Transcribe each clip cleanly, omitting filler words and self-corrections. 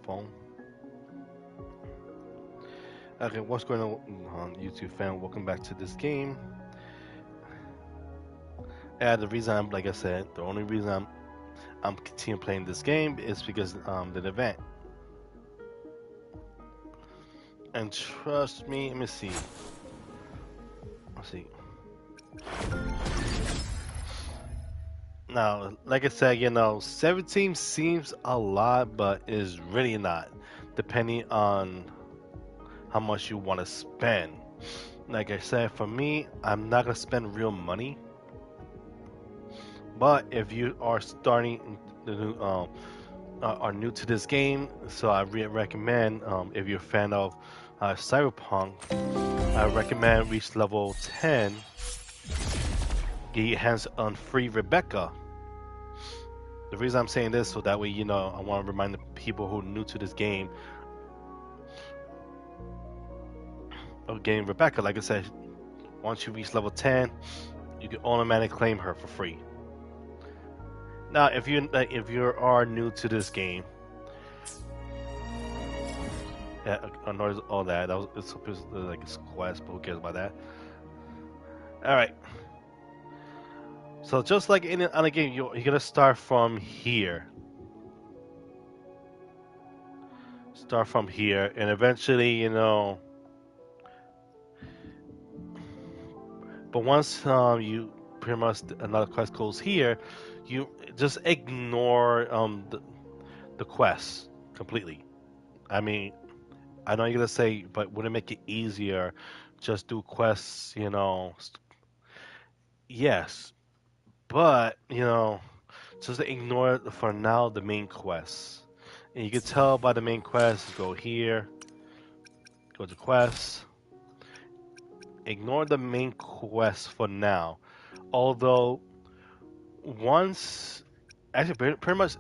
phone. Okay, what's going on, YouTube fan? Welcome back to this game. The reason I'm, like I said, the only reason I'm continuing playing this game is because the event. And trust me, let me see. Let's see. Now, like I said, 17 seems a lot, but is really not, depending on how much you want to spend. Like I said, for me, I'm not gonna spend real money. But if you are starting the new, are new to this game, so I recommend if you're a fan of Cyberpunk, I recommend reach level 10, get your hands on free Rebecca. The reason I'm saying this so that way I want to remind the people who are new to this game of getting Rebecca. Like I said, once you reach level 10, you can automatically claim her for free. Now, if you are new to this game, yeah, ignore all that. That was it's supposed to like it's a quest, but who cares about that? All right. So just like in on a game, you're gonna start from here. Start from here, and eventually, But once you pretty much another quest goes here, you just ignore the quest completely. I mean, I know you're gonna say, but would it make it easier? Just do quests, Yes, but just ignore for now the main quest. And you can tell by the main quest, go here, go to quests. Ignore the main quest for now. Although once, actually, pretty much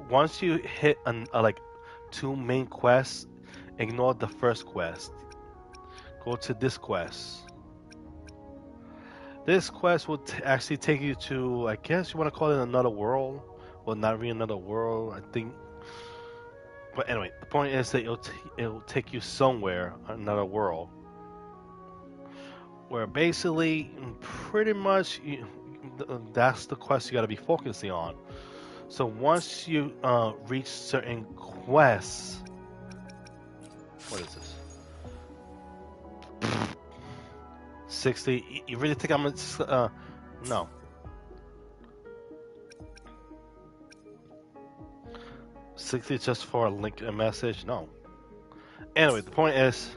once you hit like two main quests, ignore the first quest. Go to this quest. This quest will actually take you to, I guess you want to call it another world. Well, not really another world, I think. But anyway, the point is that it'll take you somewhere, another world, where basically, pretty much, that's the quest you got to be focusing on. So once you reach certain quests, what is this? 60. You really think I'm gonna? No. 60 just for a link a message? No. Anyway, the point is,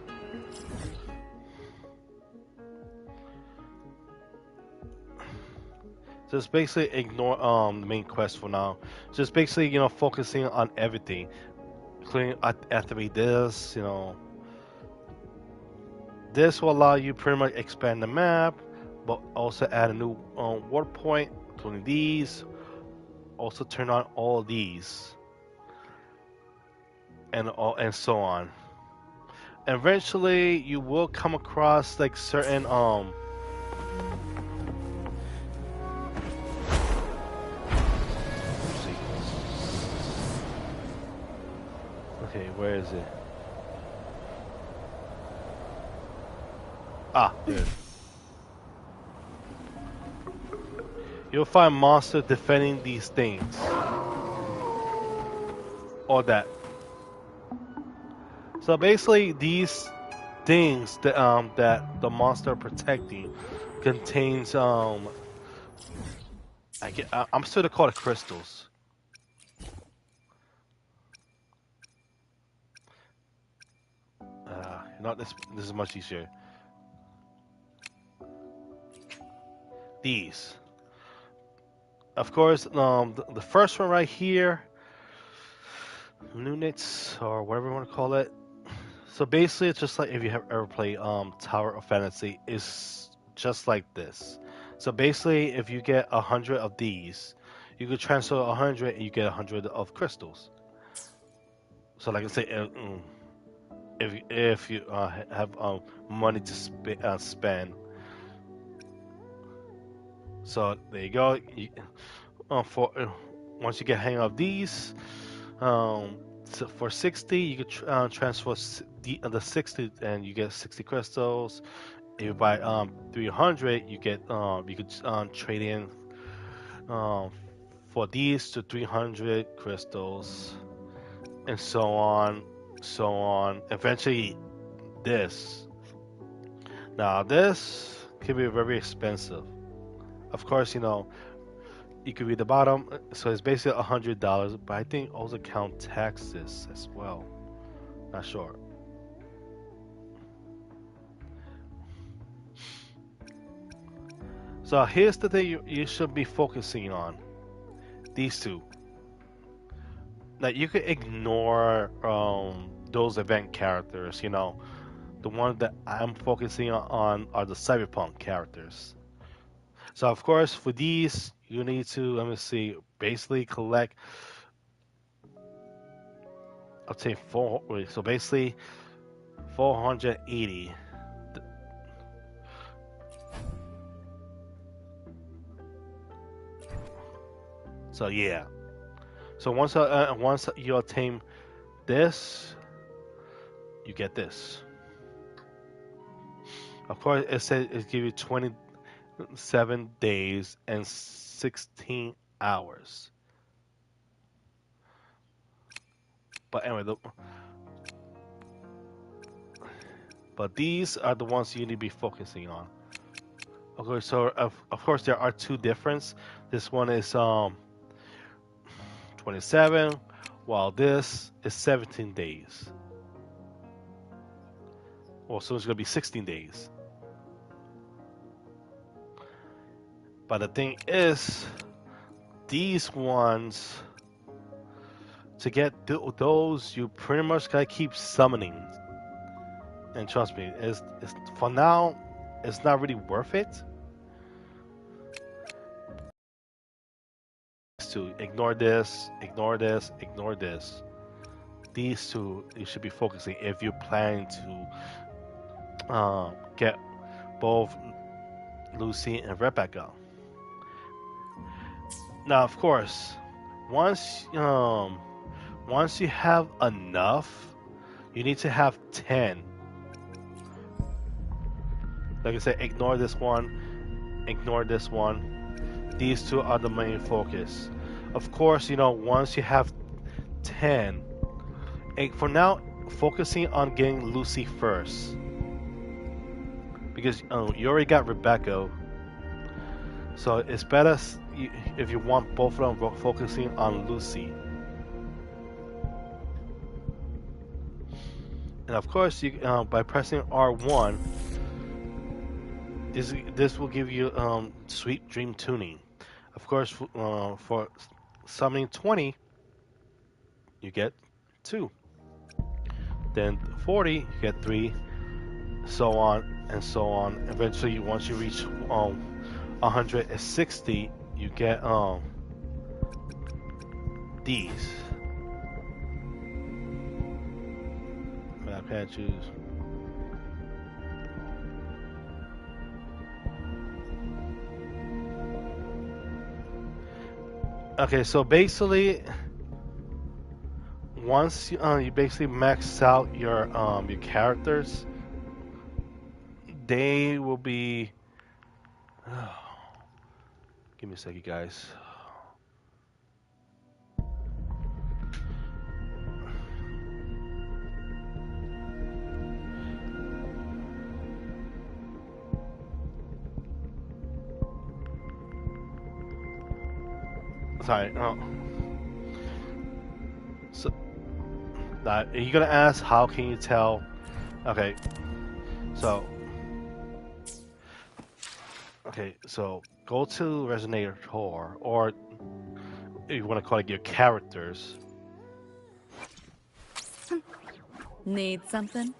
just basically ignore the main quest for now. Just basically, focusing on everything. Including after we this, this will allow you pretty much expand the map, but also add a new ward point, including these. Also turn on all these, and so on. Eventually, you will come across like certain let's see. Okay, where is it? Ah, there. You'll find monsters defending these things. Or that. So basically, these things that the monster protecting contains I'm still to call it crystals. This is much easier. These, of course, the first one right here, units or whatever you want to call it. So basically, it's just like if you have ever played Tower of Fantasy, it's just like this. So basically, if you get 100 of these, you could transfer 100 and you get 100 of crystals. So like I say, if you have money to spend, so there you go. For once you get hang of these, So for 60, you could transfer the 60 and you get 60 crystals. If you buy 300, you could trade in um, for these to 300 crystals, and so on. Eventually, this. Now, this can be very expensive. Of course, you could read the bottom, so it's basically $100, but I think also count taxes as well. Not sure. So here's the thing you should be focusing on. These two. Now you could ignore those event characters. The one that I'm focusing on are the cyberpunk characters. So of course for these you need to, let me see, basically collect, I'll say four. Wait, so basically 480. So yeah. So once you attain this, you get this. Of course, it says it give you 27 days and 16 hours. But anyway, but these are the ones you need to be focusing on. Okay, so of course there are two difference. This one is 27, while this is 17 days. Well, so it's gonna be 16 days. But the thing is, these ones, to get those, you pretty much gotta keep summoning. And trust me, it's for now, it's not really worth it. To ignore this, ignore this, ignore this. These two you should be focusing if you're planning to get both Lucy and Rebecca. Now, of course, once once you have enough, you need to have 10. Like I said, ignore this one, ignore this one. These two are the main focus. Of course, once you have 10, for now, focusing on getting Lucy first. Because you already got Rebecca. So it's better if you want both of them focusing on Lucy. And of course, you by pressing R1, this will give you sweet dream tuning. Of course, for summoning 20, you get 2. Then 40, you get 3, so on and so on. Eventually, once you reach 160, you get these. I can't choose. Okay, so basically, once you basically max out your characters, they will be. Give me a second, guys. Sorry. So, you're gonna ask, how can you tell? Okay, so go to Resonator, or if you want to call it your characters. Need something?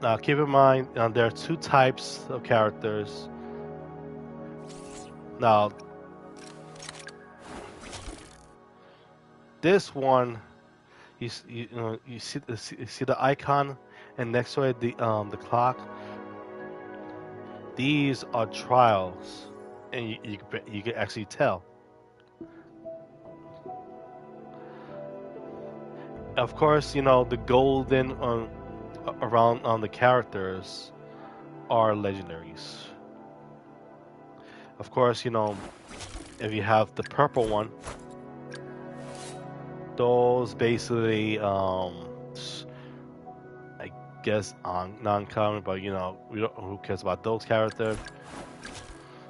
Now, keep in mind, there are 2 types of characters. Now, this one, you see the icon, and next to it the clock. These are trials, and you can actually tell. Of course, the golden around on the characters are legendaries. Of course, if you have the purple one, those basically, I guess, non-common, but who cares about those characters?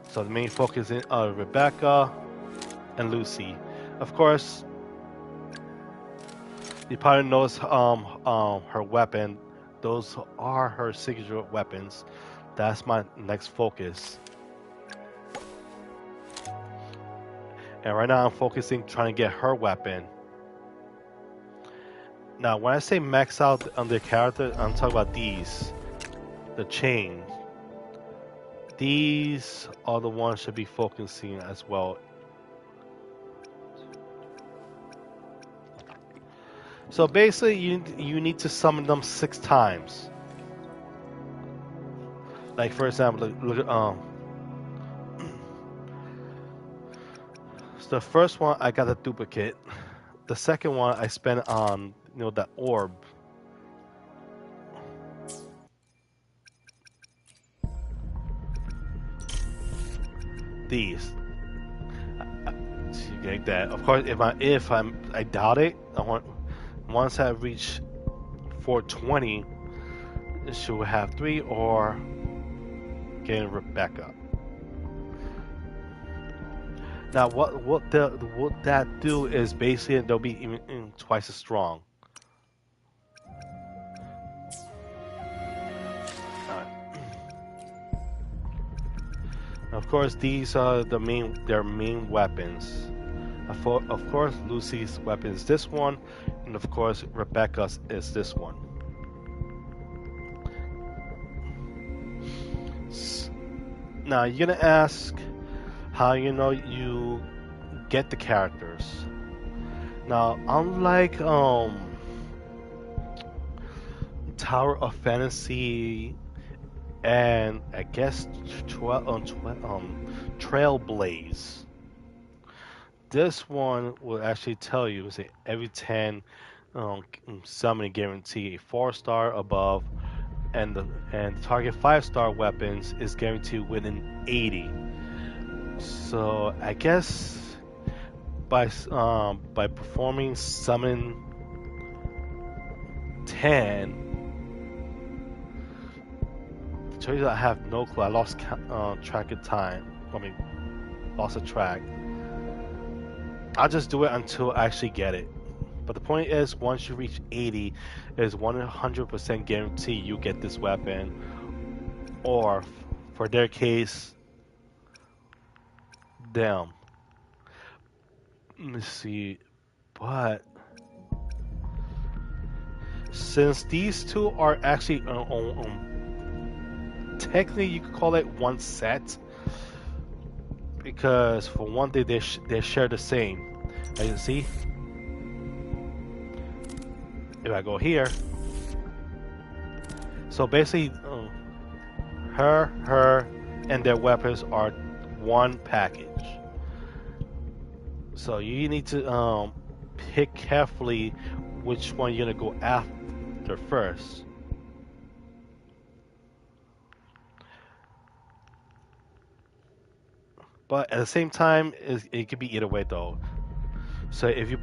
So the main focus is Rebecca and Lucy. Of course, you probably notice her weapon. Those are her signature weapons. That's my next focus. And right now I'm focusing trying to get her weapon. Now, when I say max out on the character, I'm talking about these, the chain. These are the ones should be focusing as well. So basically, you need to summon them 6 times. Like for example, look so the first one I got a duplicate. The second one I spent on that orb. These. So you get that. Of course, I doubt it. Once I reach 420, she will have 3 or getting Rebecca. Now, what that do is basically they'll be even twice as strong. Of course, these are their main weapons. Of course, Lucy's weapon is this one, and of course, Rebecca's is this one. Now, you're gonna ask how you get the characters. Now, unlike Tower of Fantasy and I guess Trailblaze, this one will actually tell you say every 10 summoning guarantee a 4-star above, and the target 5-star weapons is guaranteed within 80. So I guess by performing summon 10. To tell you that I have no clue. I lost track of time. Lost a track. I'll just do it until I actually get it. But the point is, once you reach 80, it is 100% guarantee you get this weapon. Or, for their case, damn. Let me see. But since these two are actually technically you could call it one set, because for one thing they share the same. As you see, if I go here, so basically her and their weapons are one package. So you need to pick carefully which one you're gonna go after first. But at the same time, it could be either way though. So if you're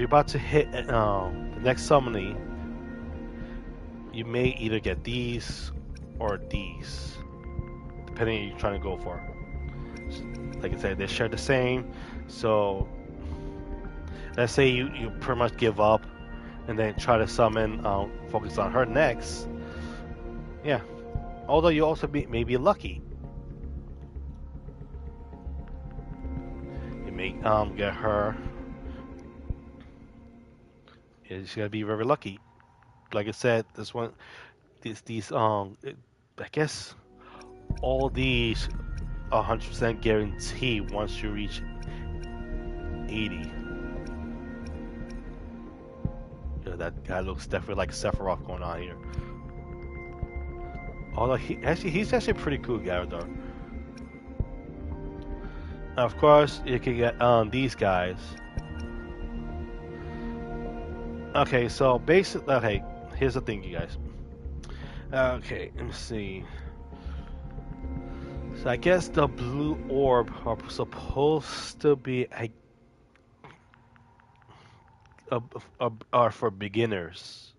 about to hit the next summoning, you may either get these or these, depending on what you're trying to go for. Like I said, they share the same. So let's say you pretty much give up and then try to summon, focus on her next. Yeah. Although you also may be lucky. You may get her. She's gonna be very lucky. Like I said, these I guess all these 100% guarantee once you reach 80. Yeah, that guy looks definitely like Sephiroth going on here. Although he's actually a pretty cool guy though. Now, of course, you can get these guys. Okay, so basically, okay, here's the thing, you guys. Okay, let me see. So I guess the blue orb are supposed to be a, are for beginners.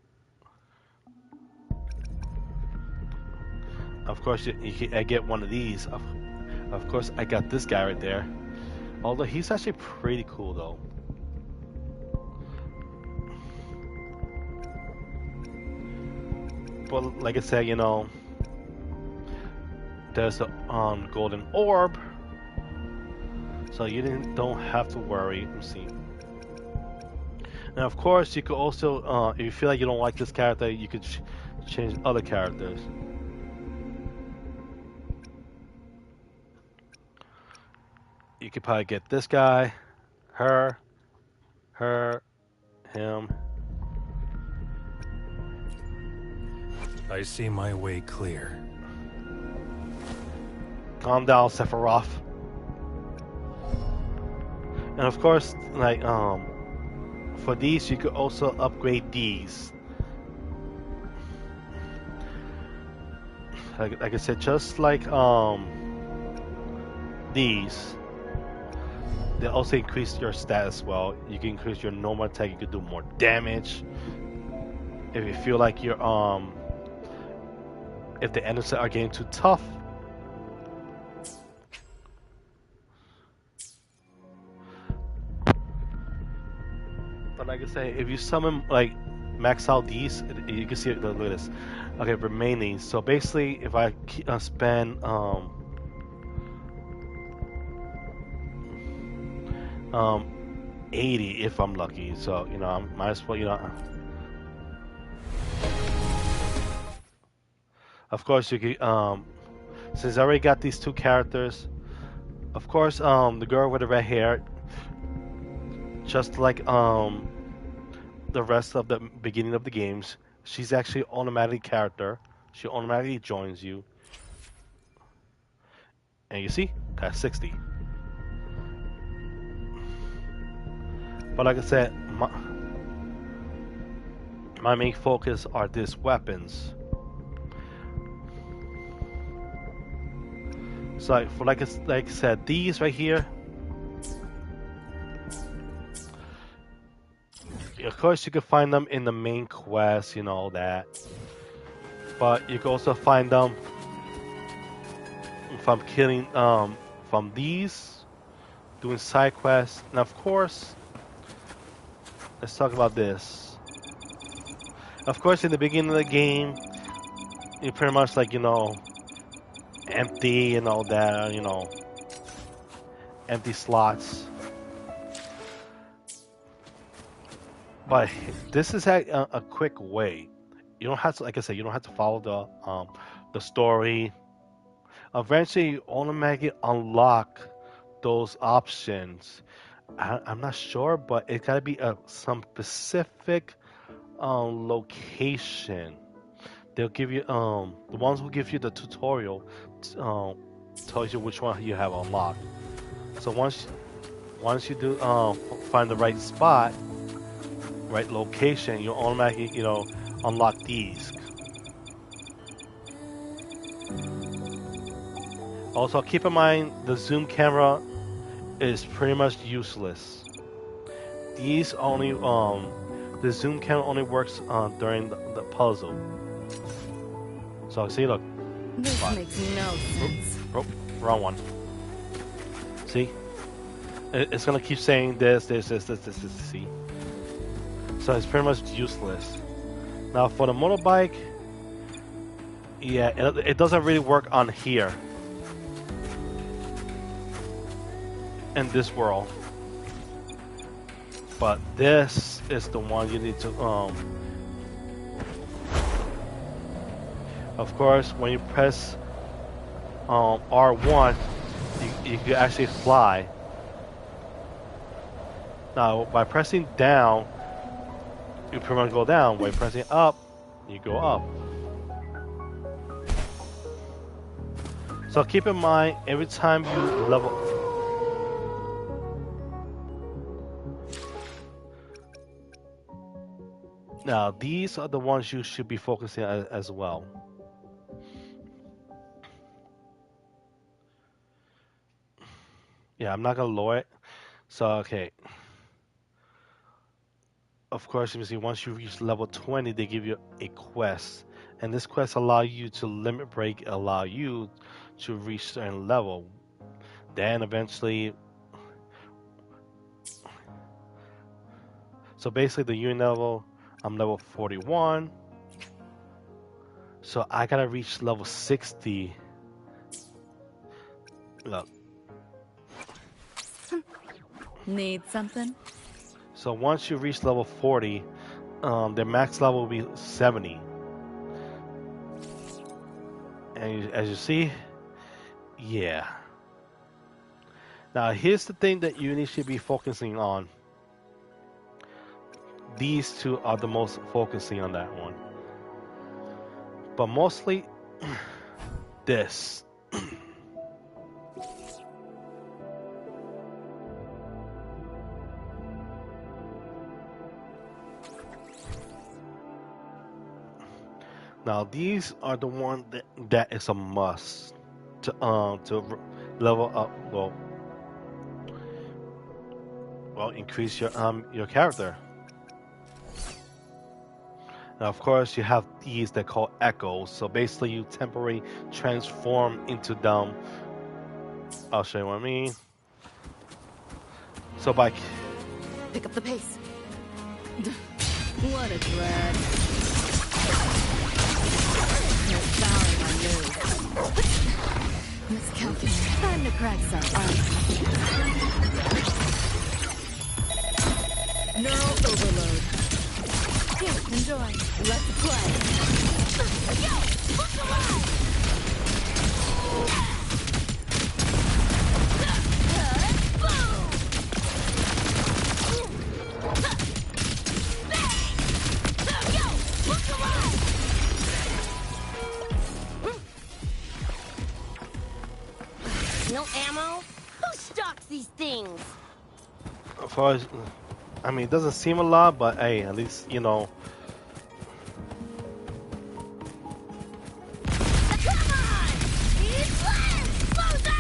Of course, I get one of these. Of course, I got this guy right there. Although he's actually pretty cool, though. But like I said, there's the golden orb, so you don't have to worry. Let me see. And of course, you could also, if you feel like you don't like this character, you could change other characters. You could probably get this guy, her, her, him. I see my way clear. Calm down, Sephiroth. And of course, like for these, you could also upgrade these. Like I said, just like these, they also increase your stat as well. You can increase your normal attack. You can do more damage. If you feel like you're if the enemies are getting too tough. But like I say, if you summon like max out these, you can see it. Look at this. Okay, remaining. So basically, if I spend 80 if I'm lucky. So I might as well Of course, you can since I already got these two characters. Of course, the girl with the red hair, just like the rest of the beginning of the games, she's actually automatic character. She automatically joins you, and you see that's 60. But like I said, my main focus are these weapons. So like I said, these right here. Of course, you can find them in the main quest, that. But you can also find them from killing from these, doing side quests, and of course, let's talk about this. Of course, in the beginning of the game, you pretty much like empty and all that, empty slots. But this is a quick way. You don't have to, like I said, you don't have to follow the story. Eventually, you automatically unlock those options. I'm not sure, but it gotta be some specific location. They'll give you the ones who give you the tutorial tells you which one you have unlocked. So once you do find the right spot, right location, you automatically unlock these. Also, keep in mind the zoom camera is pretty much useless. These only the zoom camera only works during the puzzle. So see, look. This Fine. makes no sense. Oh, wrong one. See, it's gonna keep saying this. See, so it's pretty much useless. Now for the motorbike, yeah, it doesn't really work on here. In this world, but this is the one you need to of course when you press R1 you can actually fly. Now by pressing down you pretty much go down. By pressing up you go up. So keep in mind every time you level. Now, these are the ones you should be focusing on as well. Yeah, I'm not gonna lower it. So, okay. Of course, you see, once you reach level 20, they give you a quest. And this quest allow you to limit break, allow you to reach certain level. Then eventually, so basically the unit level, I'm level 41. So I gotta reach level 60. Look, Need something? so once you reach level 40, their max level will be 70. And as you see, yeah. Now here's the thing that you need to be focusing on. These two are the most focusing on that one. But mostly this. Now these are the one that is a must to level up. Well, increase your character. Now, of course, you have these that call echoes. So basically, you temporarily transform into them. I'll show you what I mean. So by Pick up the pace. What a drag. No fouling on you. Miscalculated. Time to crack some ice. Neural overload. Here, enjoy. Let's play. Yo! Look alive! No ammo? Who stocks these things? as far as I mean, it doesn't seem a lot, but hey, at least you know. Come on! Eat less, loser!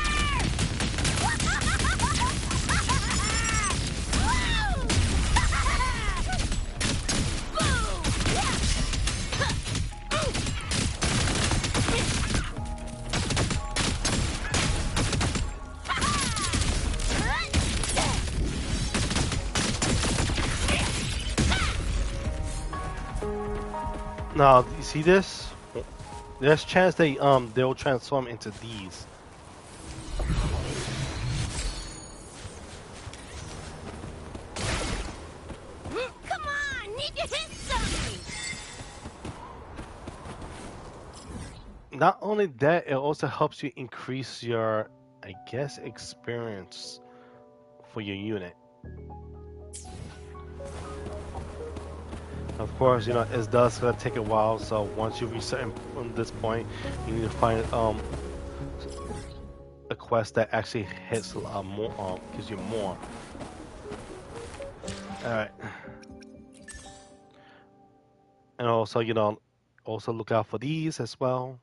Now, you see this? There's chance they'll transform into these. Come on! Need to hit something! Not only that, it also helps you increase your, I guess, experience for your unit. Of course, you know it does gonna take a while. So once you reach certain this point, you need to find a quest that actually hits a lot more, gives you more. All right, and also you know, also look out for these as well.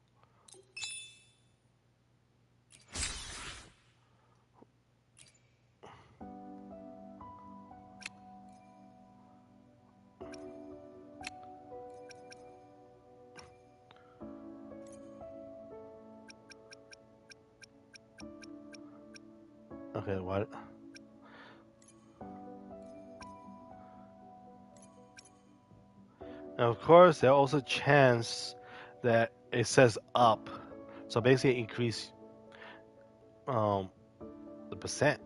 Okay, what? And of course, there's also chance that it says up, so basically increase um the percent.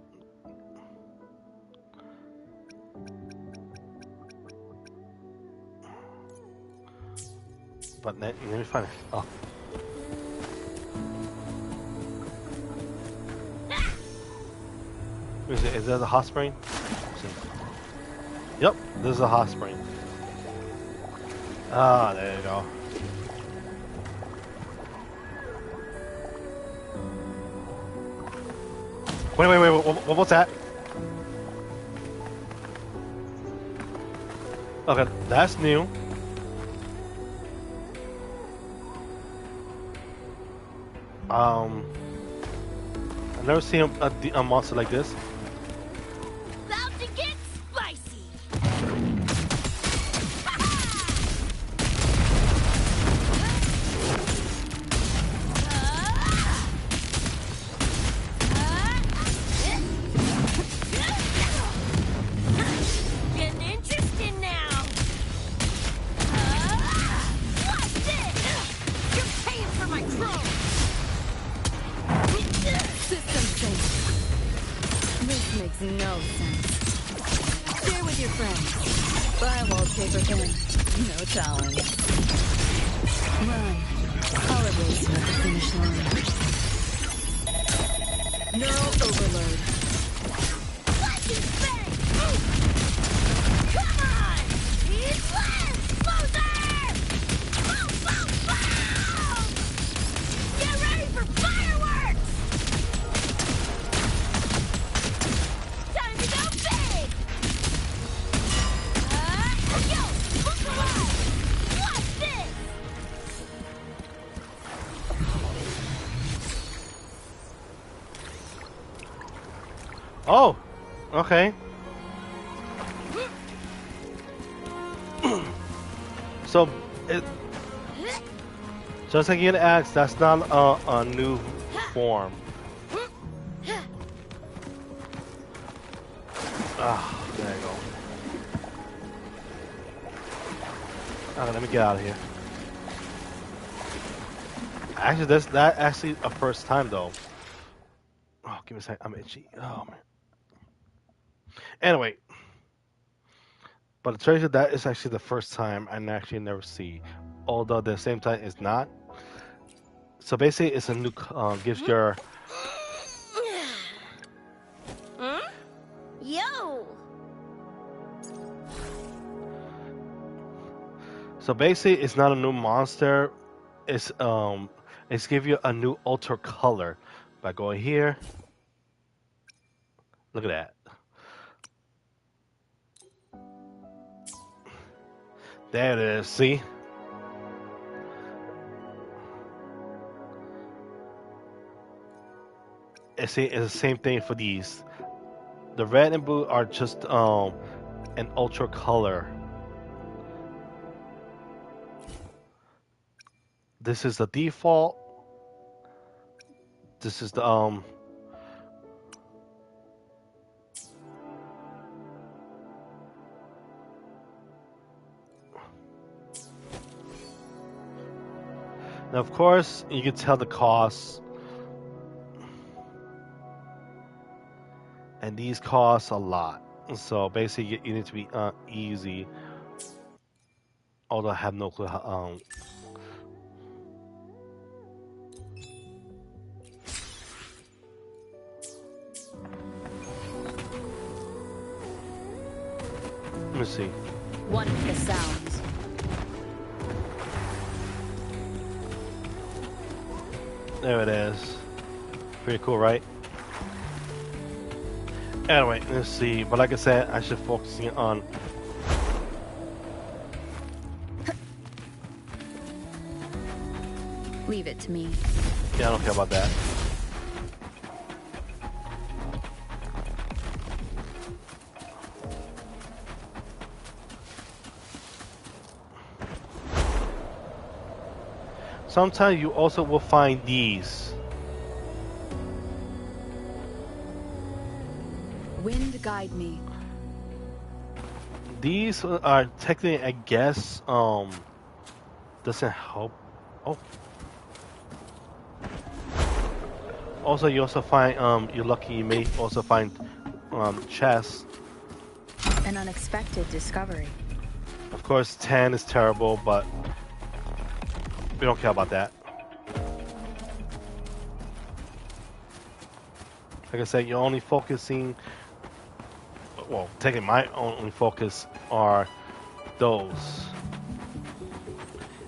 But let me find it. Oh, is that the hot spring? Yep, this is a hot spring. Ah, there you go. Wait, what's that? Okay, that's new. Um, I've never seen a monster like this. About to get spicy. Getting interesting now. What's this? You're paying for my trouble. System sync. This makes no sense. Share with your friends. Firewall paper thin. No challenge. Run. Color racer at the finish line. Neural overload. Flash and bang! Come on! It's less! Closer! Boom, boom, boom! Get ready for fireworks! Time to go big! Yo! Look alive! What's this? Oh, okay. So, it, just like you asked, that's not a new form. Ah, there you go. Okay, let me get out of here. Actually, that actually a first time though. Oh, give me a second. I'm itchy. Oh man. Anyway, but the treasure that is actually the first time I actually never see, although at the same time it's not. So basically, it's a new gives your. Huh? Yo! So basically, it's not a new monster. It's give you a new alter color by going here. Look at that. There it is. See. It's the same thing for these. The red and blue are just an ultra color. This is the default. This is the Now of course you can tell the costs, and these cost a lot. So basically you need to be easy. Although I have no clue how. Let me see. One with the sounds. There it is. Pretty cool, right? Anyway, let's see. But like I said, I should focus on. Leave it to me. Yeah, I don't care about that. Sometimes you also will find these. Wind guide me. These are technically, I guess, doesn't help. Oh. Also, you also find, you're lucky you may also find, chests. An unexpected discovery. Of course, 10 is terrible, but we don't care about that. Like I said, you're only focusing. Well, taking my only focus are those.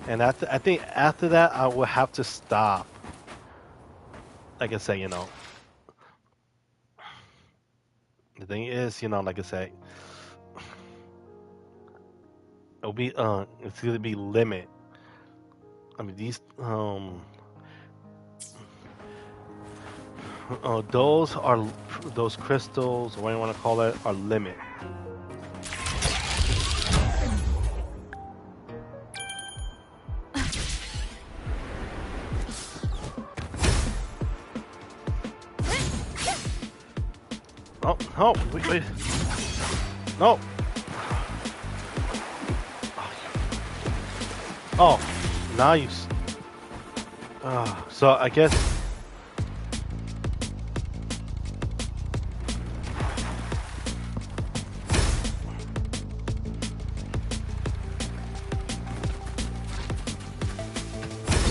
And after, I think after that, I will have to stop. Like I say, the thing is, like I say, it'll be it's gonna be limit. I mean these Those are those crystals, or what you want to call it, are limit. Oh, no, wait. No. Oh, now you. So I guess.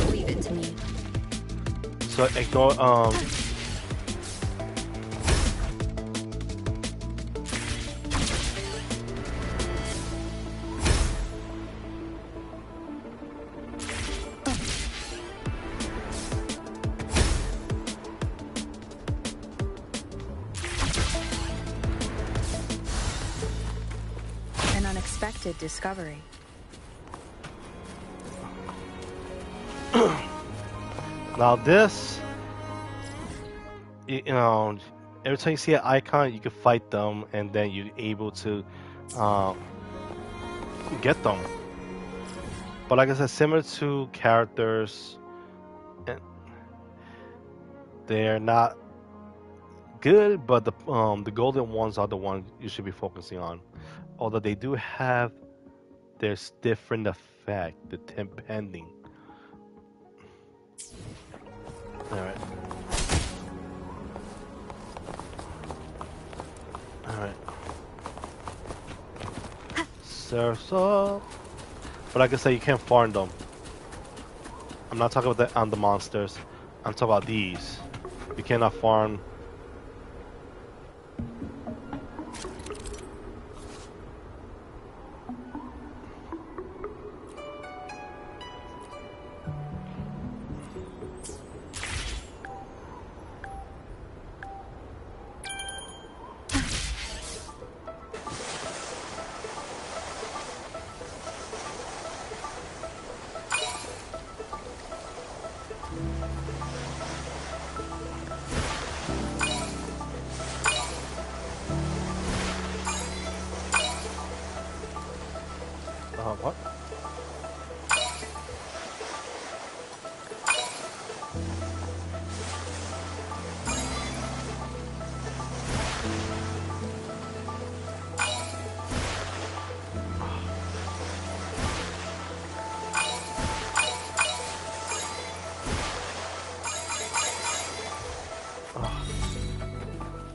Leave it to me. So ignore. An unexpected discovery. Now this, you know, every time you see an icon, you can fight them, and then you're able to get them. But like I said, similar to characters, and they're not good. But the golden ones are the ones you should be focusing on. Although they do have there's different effect depending. All right. Alright. Surf's up. But like I said, you can't farm them. I'm not talking about the monsters. I'm talking about these. You cannot farm. What?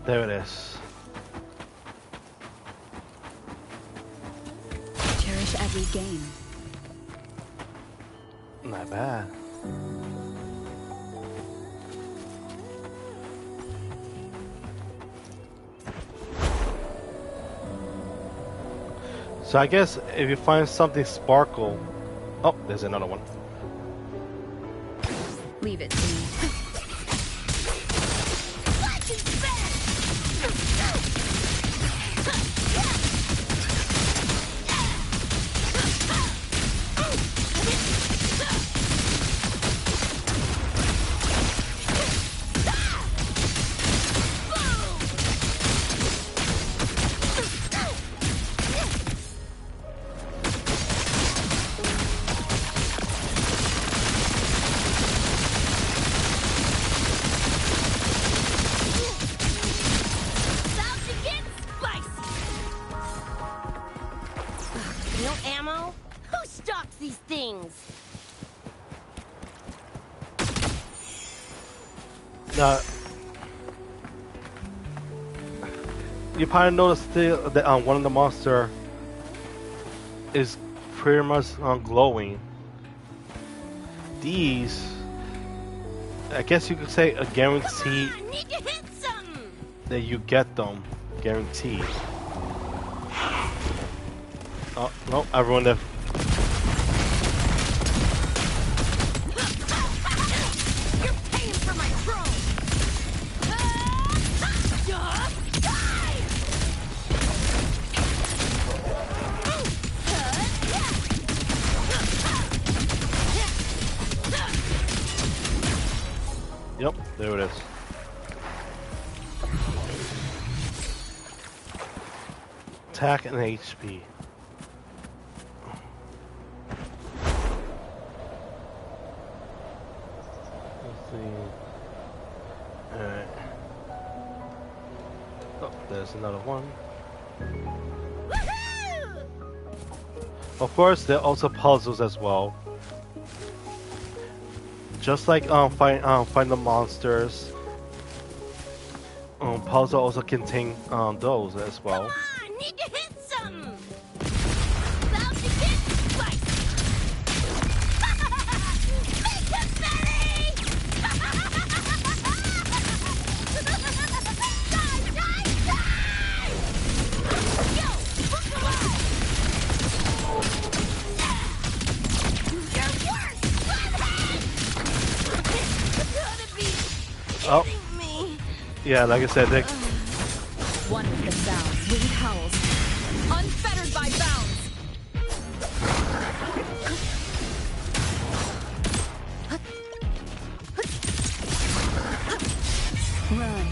There it is. Cherish every gain. Not bad. So I guess if you find something sparkle, oh, there's another one. Leave it to me. No ammo? Who stocks these things? Now, you probably noticed that one of the monster is pretty much glowing. These, I guess you could say, a guarantee Come on, need to hit something. that you get them, guaranteed. Oh no, everyone there. You're paying for my throne. Yep, there it is. attack and HP. Let's see. Alright. Oh, there's another one. Woohoo! Of course, there are also puzzles as well. Just like find the monsters. Puzzle also contain those as well. Come on, need to hit some. About to get spiked. Make him belly! Die, die, die! Yo, look alive! You're worse! Flathead! Gotta be Oh. kidding me. Yeah, like I said, they, One with the sounds, winged howls, unfettered by bounds. Run.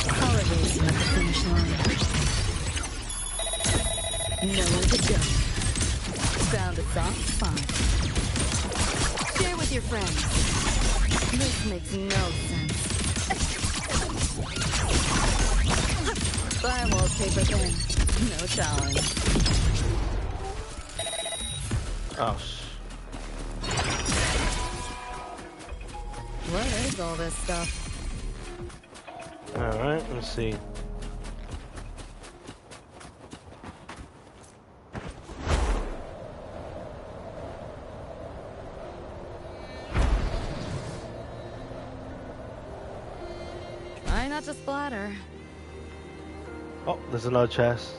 Color racing at the finish line. Nowhere to go. Found a soft spot. Share with your friends. This makes no sense. Buy wallpaper then. No challenge. oh, What is all this stuff? alright, let's see. Try not to splatter. Oh, there's another chest.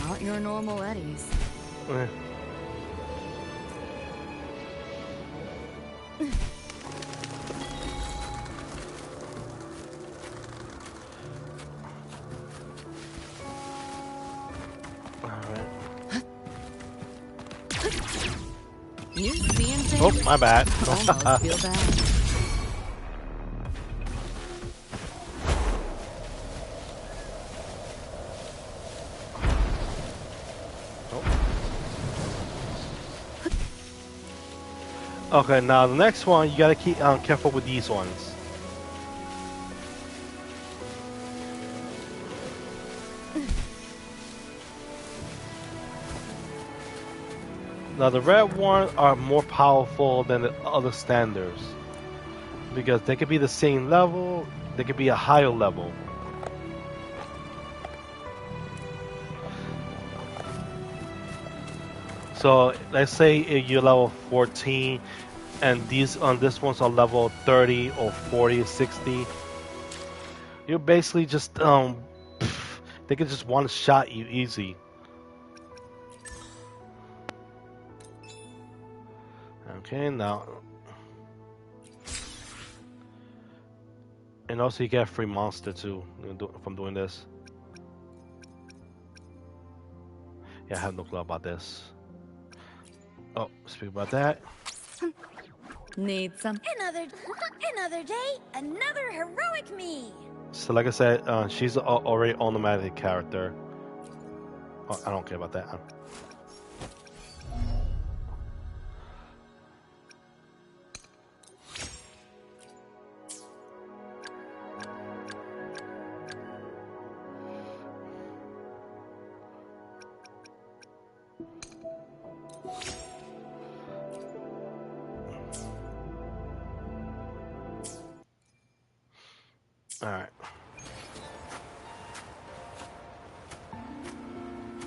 Not your normal eddies. Eh. Alright. You seeing things? Oh, my bad. Almost feel bad. Okay, now the next one, you gotta keep careful with these ones. Now the red ones are more powerful than the other standards because they could be the same level, they could be a higher level. So let's say if you're level 14 and these on this ones are level 30 or 40, 60, you're basically just they could just one shot you easy. Okay, now and also you get a free monster too from doing this. Yeah, I have no clue about this. Oh, speak about that. Need some. Another day, another heroic me. So like I said, she's already automatic character. Oh, I don't care about that. Alright.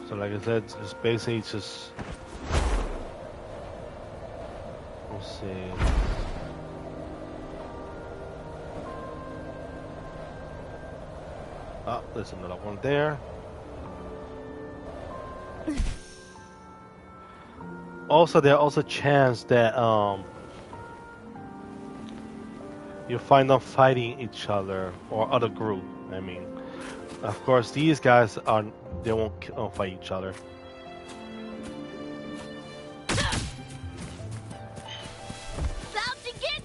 So like I said, it's basically just... Let's see... Oh, there's another one there. Also, there's also a chance that you find them fighting each other or other group. I mean, of course, these guys are they won't fight each other. About to get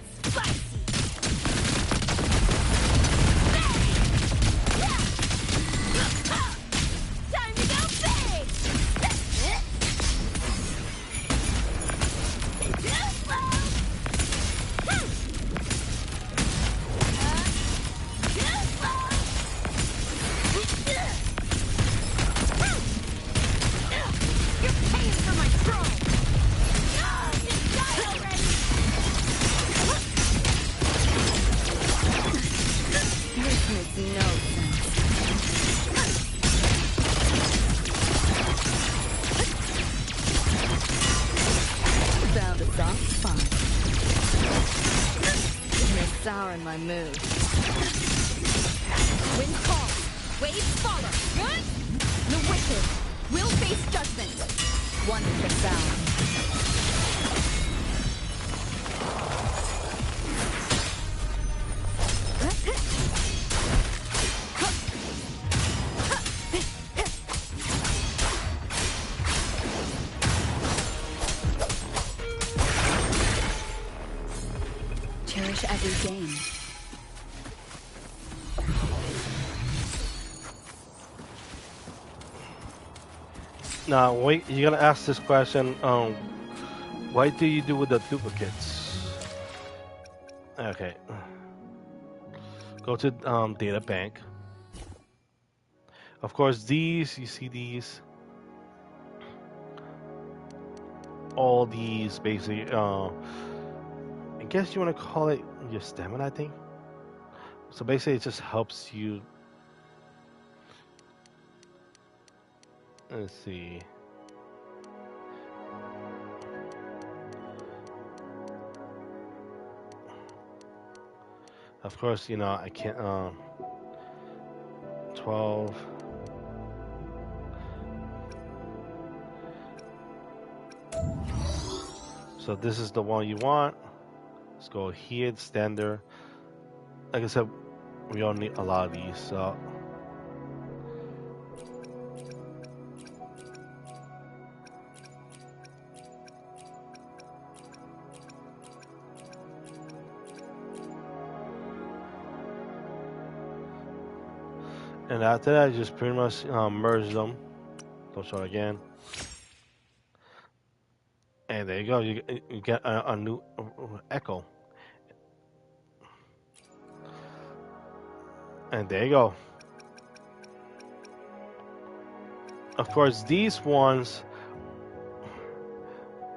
sour in my mood. Wind calls, waves follow. Good? The wicked will face judgment. Wonderful sound. Cherish every game. Now, wait, you're gonna ask this question. What do you do with the duplicates? Okay. Go to data bank. Of course, these you see these. All these basically. I guess you want to call it your stamina, I think. So basically, it just helps you. Let's see. Of course, you know I can't. 12. So this is the one you want. Let's go here, standard. Like I said, we don't need a lot of these. So and after that, just pretty much merge them. Don't show it again. And there you go. You get a new echo. And there you go. Of course, these ones.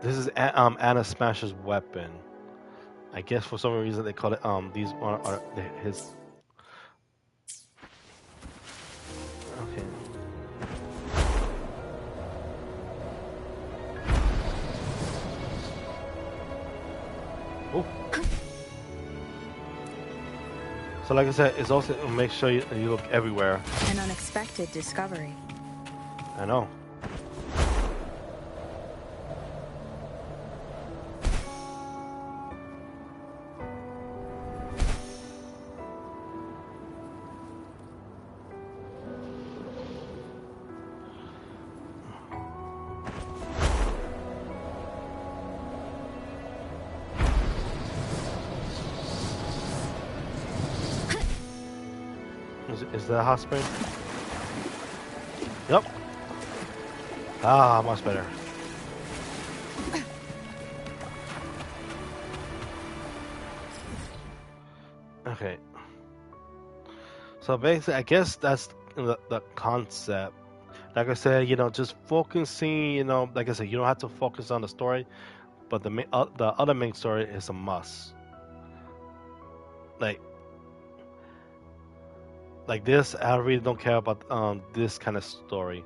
This is Anna Smasher's weapon. I guess for some reason they call it these are his. Okay. Oh. So like I said, it's also make sure you look everywhere. An unexpected discovery. I know. Is that a hot spring? Yep. Ah, much better. Okay. So basically, I guess that's the concept. Like I said, you know, just focusing, you know, like I said, you don't have to focus on the story, but the other main story is a must. Like this, I really don't care about this kind of story.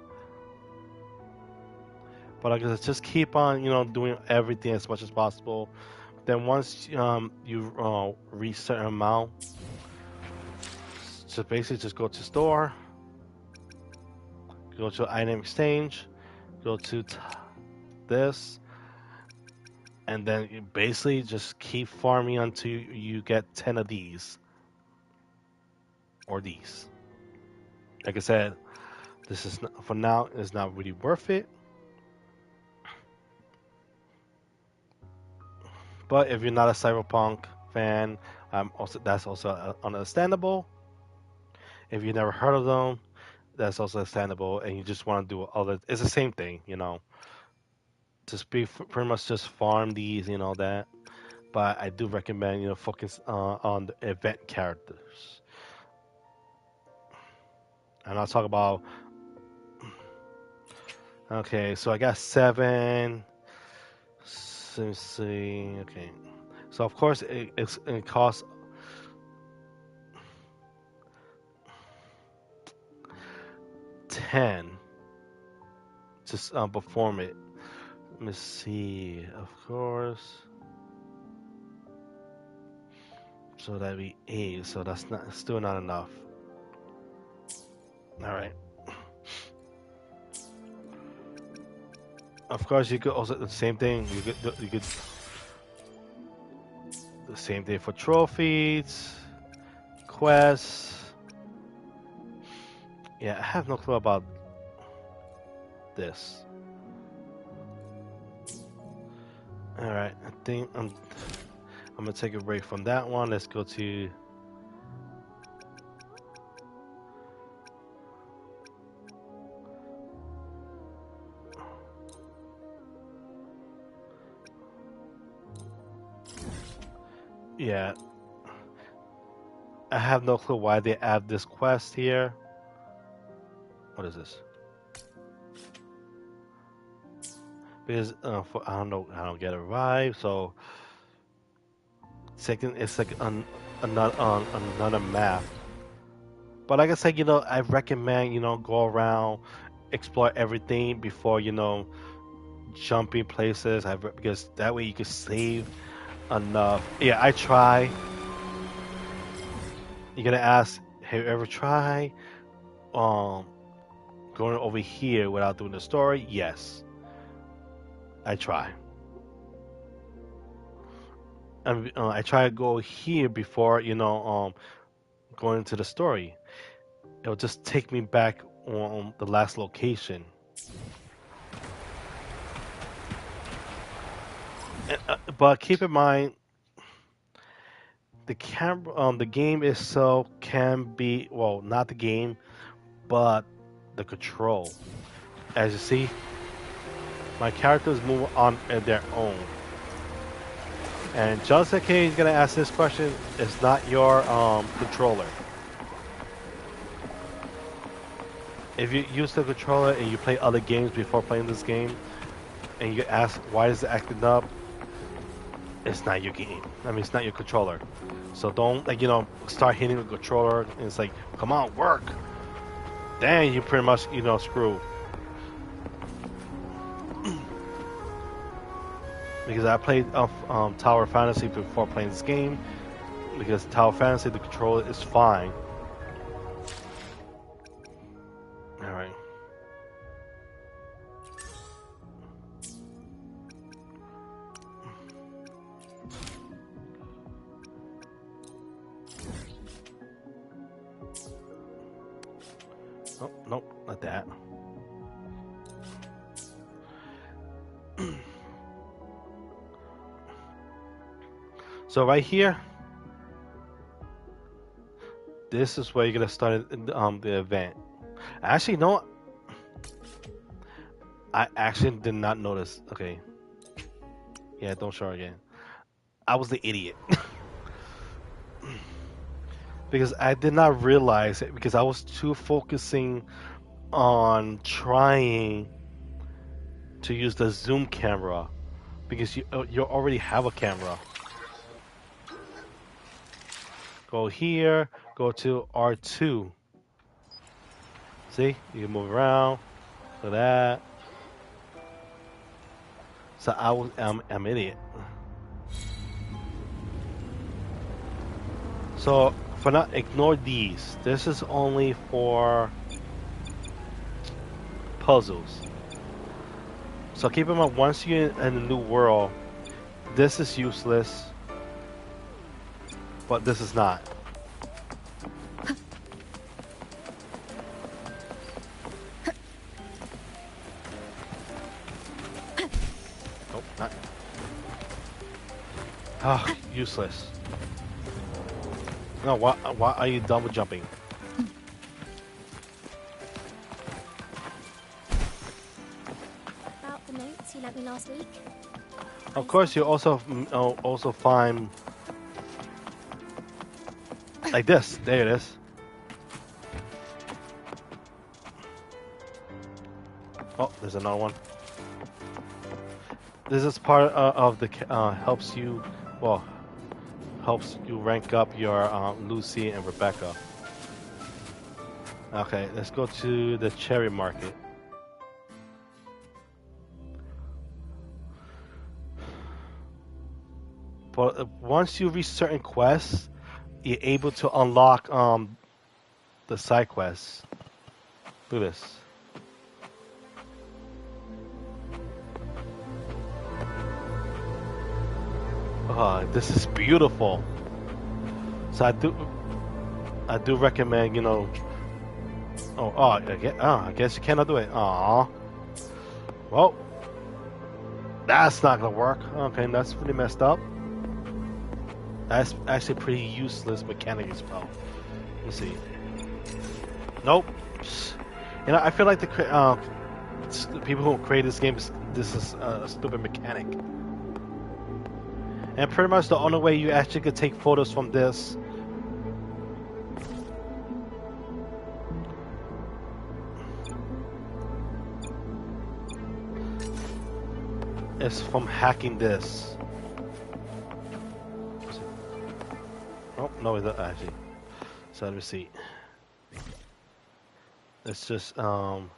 But like I said, just keep on, you know, doing everything as much as possible. Then once you reach certain amount, just basically just go to store, go to item exchange, go to this, and then you basically just keep farming until you get 10 of these or these. Like I said, this is not, for now is not really worth it. But if you're not a Cyberpunk fan, also that's also understandable. If you never heard of them, that's also understandable, and you just want to do other. It's the same thing, you know. Just pretty much just farm these, you know that. But I do recommend you know focus on the event characters. And I'll talk about. Okay, so I got 7. Let's see. Okay, so of course it costs 10 to perform it. Let me see. Of course. So that'd be 8. So that's not still not enough. All right. Of course, you could also the same thing. You could the same thing for trophies, quests. Yeah, I have no clue about this. All right, I think I'm gonna take a break from that one. Let's go to yeah. I have no clue why they add this quest here. What is this? Because for I don't know, I don't get it right. So second, it's like another map. But like I said, I recommend go around, explore everything before jumping places. Because that way you can save enough. Yeah, I try. You're gonna ask, have you ever tried um going over here without doing the story? Yes, I try. I try to go here before going into the story. It'll just take me back on the last location. But keep in mind, the game itself can be well, not the game, but the control. As you see, my characters move on their own. And just in case you're gonna ask this question, it's not your controller. If you use the controller and you play other games before playing this game, and you ask why is it acting up, it's not your game. I mean, it's not your controller. So don't start hitting the controller and it's like, come on, work. Then you pretty much screw. Because I played Tower Fantasy before playing this game. Because Tower Fantasy, the controller is fine. All right. Oh, nope, not that. So right here, this is where you're gonna start the event. Actually, no, I actually did not notice. Okay, yeah, don't show again. I was the idiot because I did not realize it because I was too focusing on trying to use the zoom camera because you already have a camera. Go here, go to R2. See, you can move around. So that. So I'm an idiot. So for now, ignore these. This is only for puzzles. So keep in mind, once you're in a new world, this is useless, but this is not. Oh, not. Ah, useless. No, why are you double jumping? About the notes you lent me last week? Of course, you also find like this. There it is. Oh, there's another one. This is part of the helps you, well, helps you rank up your Lucy and Rebecca. Okay, let's go to the cherry market. But once you reach certain quests, you're able to unlock the side quests. Look at this. Oh, this is beautiful. So I do recommend, you know. I guess you cannot do it. Aw. Well, that's not gonna work. Okay, that's pretty messed up. That's actually pretty useless mechanic as well. Let's see. Nope. You know, I feel like the people who created this game this is a stupid mechanic. And pretty much the only way you actually could take photos from this is from hacking this. Oh, no, it's not actually. So let me see. It's just, no,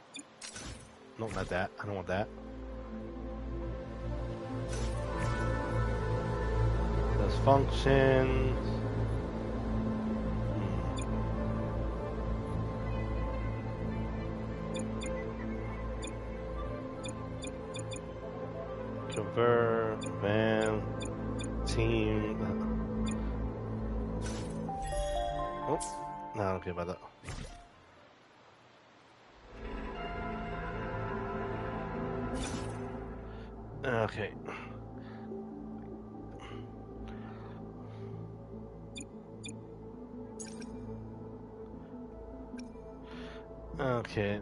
not that. I don't want that. There's functions. Convert, van, team. Oh, no, I don't care about that. Okay. Okay.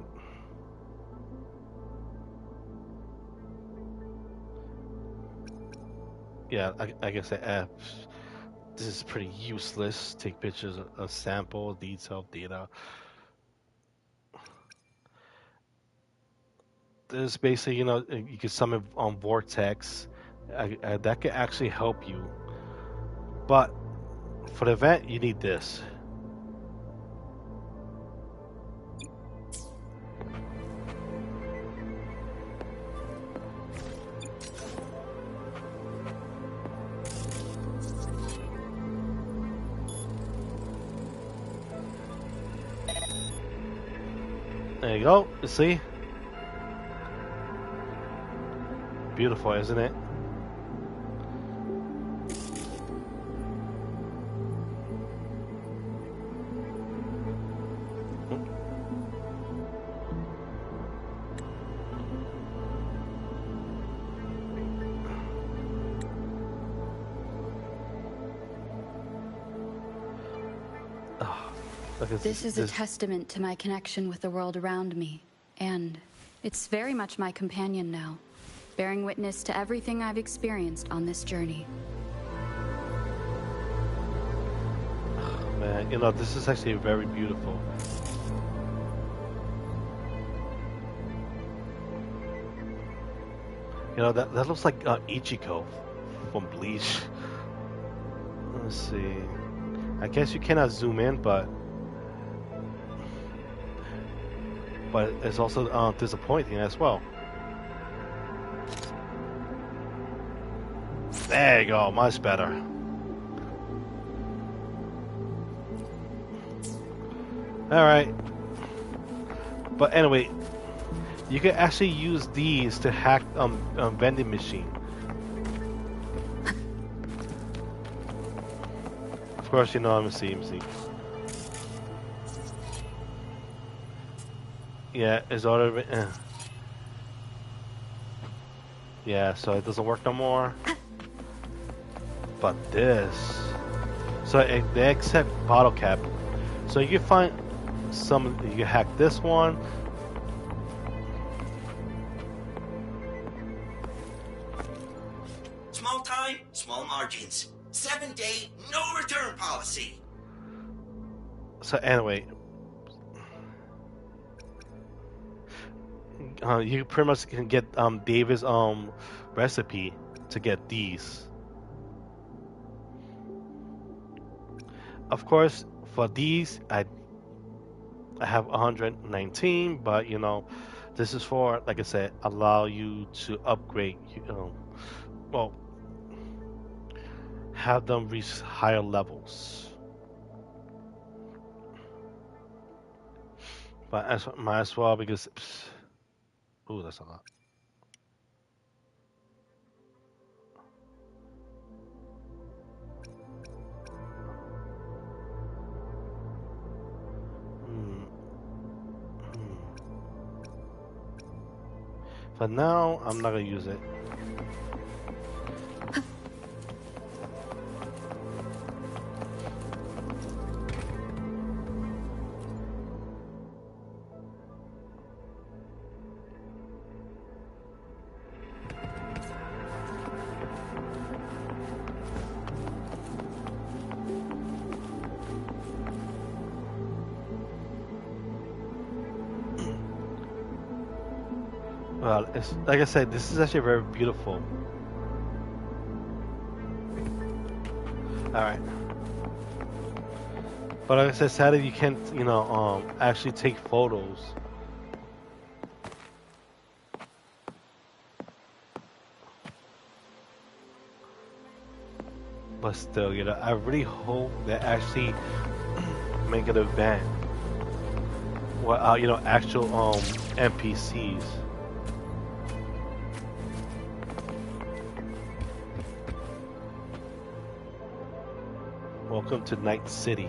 Yeah, I guess this is pretty useless. Take pictures of sample, detailed data. This basically, you know, you can summon on Vortex. That could actually help you. But for the event, you need this. There you go. You see? Beautiful, isn't it? This is a testament to my connection with the world around me, and it's very much my companion now, bearing witness to everything I've experienced on this journey. Oh, man, you know, this is actually very beautiful. You know, that looks like Ichiko from Bleach. Let's see. I guess you cannot zoom in, but it's also disappointing as well. There you go, much better. Alright. But anyway, you can actually use these to hack vending machine. Of course, you know, let me see. Yeah, it's already. Yeah, so it doesn't work no more. But this, so they accept bottle cap. So you can find some. You can hack this one. Small time, small margins. 7-day, no return policy. So anyway, you pretty much can get David's recipe to get these. Of course, for these, I have 119, but you know, this is for, like I said, allow you to upgrade. Well, have them reach higher levels. but might as well because. Ooh, that's a lot. Hmm. Hmm. For now, I'm not gonna use it. Well, it's like I said, this is actually very beautiful. All right, but like I said, sadly you can't, actually take photos. But still, I really hope they actually make an event. Well, actual NPCs. Welcome to Night City.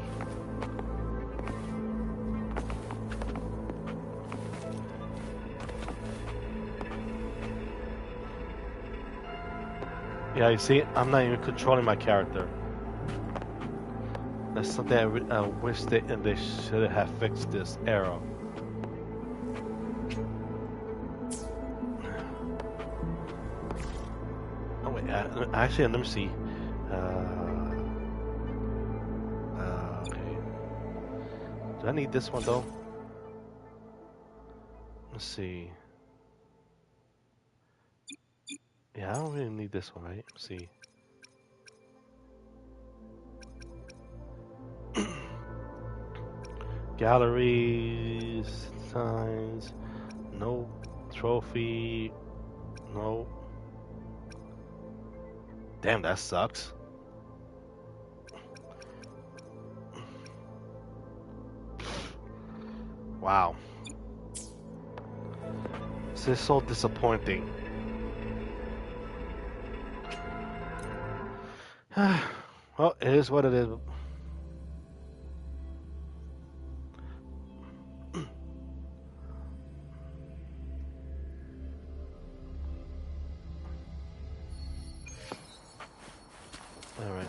Yeah, you see, I'm not even controlling my character. That's something I wish they should have fixed this error. Oh wait, actually, let me see. Okay. Do I need this one though? Let's see. Yeah, I don't really need this one, right? Let's see. Galleries, signs, no trophy, no. Damn, that sucks. Wow. This is so disappointing. Well, it is what it is. Alright.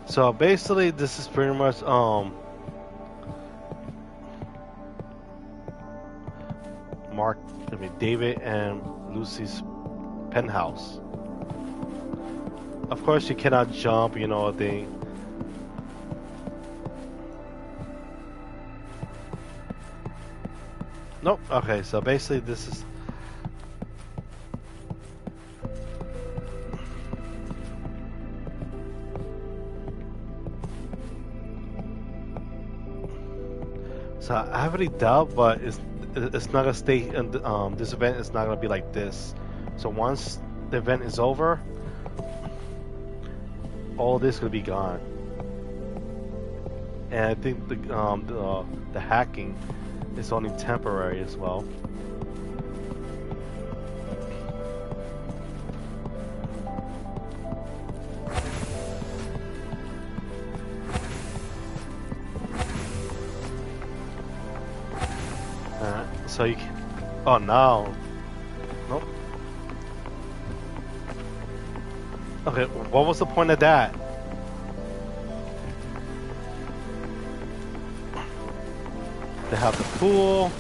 So basically, this is pretty much David and Lucy's penthouse. Of course, you cannot jump, they. Nope. Okay, so basically, this is. So I have already doubt, but it's not gonna stay. And this event is not gonna be like this. So once the event is over, all this will be gone. And I think the hacking is only temporary as well. So you can. Oh no. Nope. Okay, what was the point of that? They have the pool.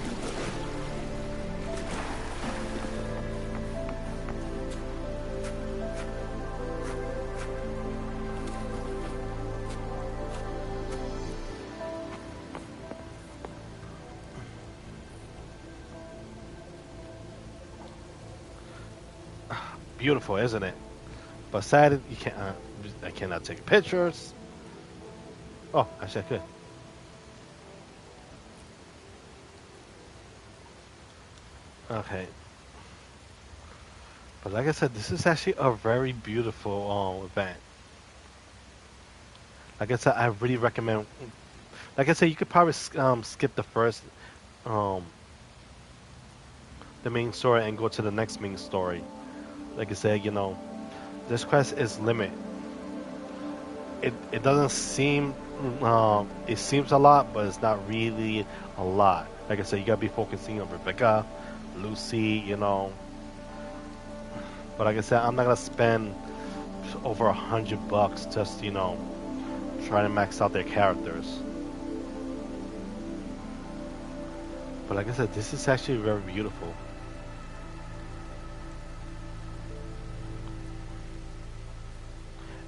beautiful, isn't it? But sad you can't. I cannot take pictures. Oh, actually, I could. Okay, but like I said, this is actually a very beautiful event. Like I said, I really recommend. Like I said, you could probably skip the first, um, the main story and go to the next main story. Like I said, this quest is limited. It doesn't seem it seems a lot, but it's not really a lot. Like I said, you gotta be focusing on Rebecca, Lucy, But like I said, I'm not gonna spend over $100 just trying to max out their characters. But like I said, this is actually very beautiful.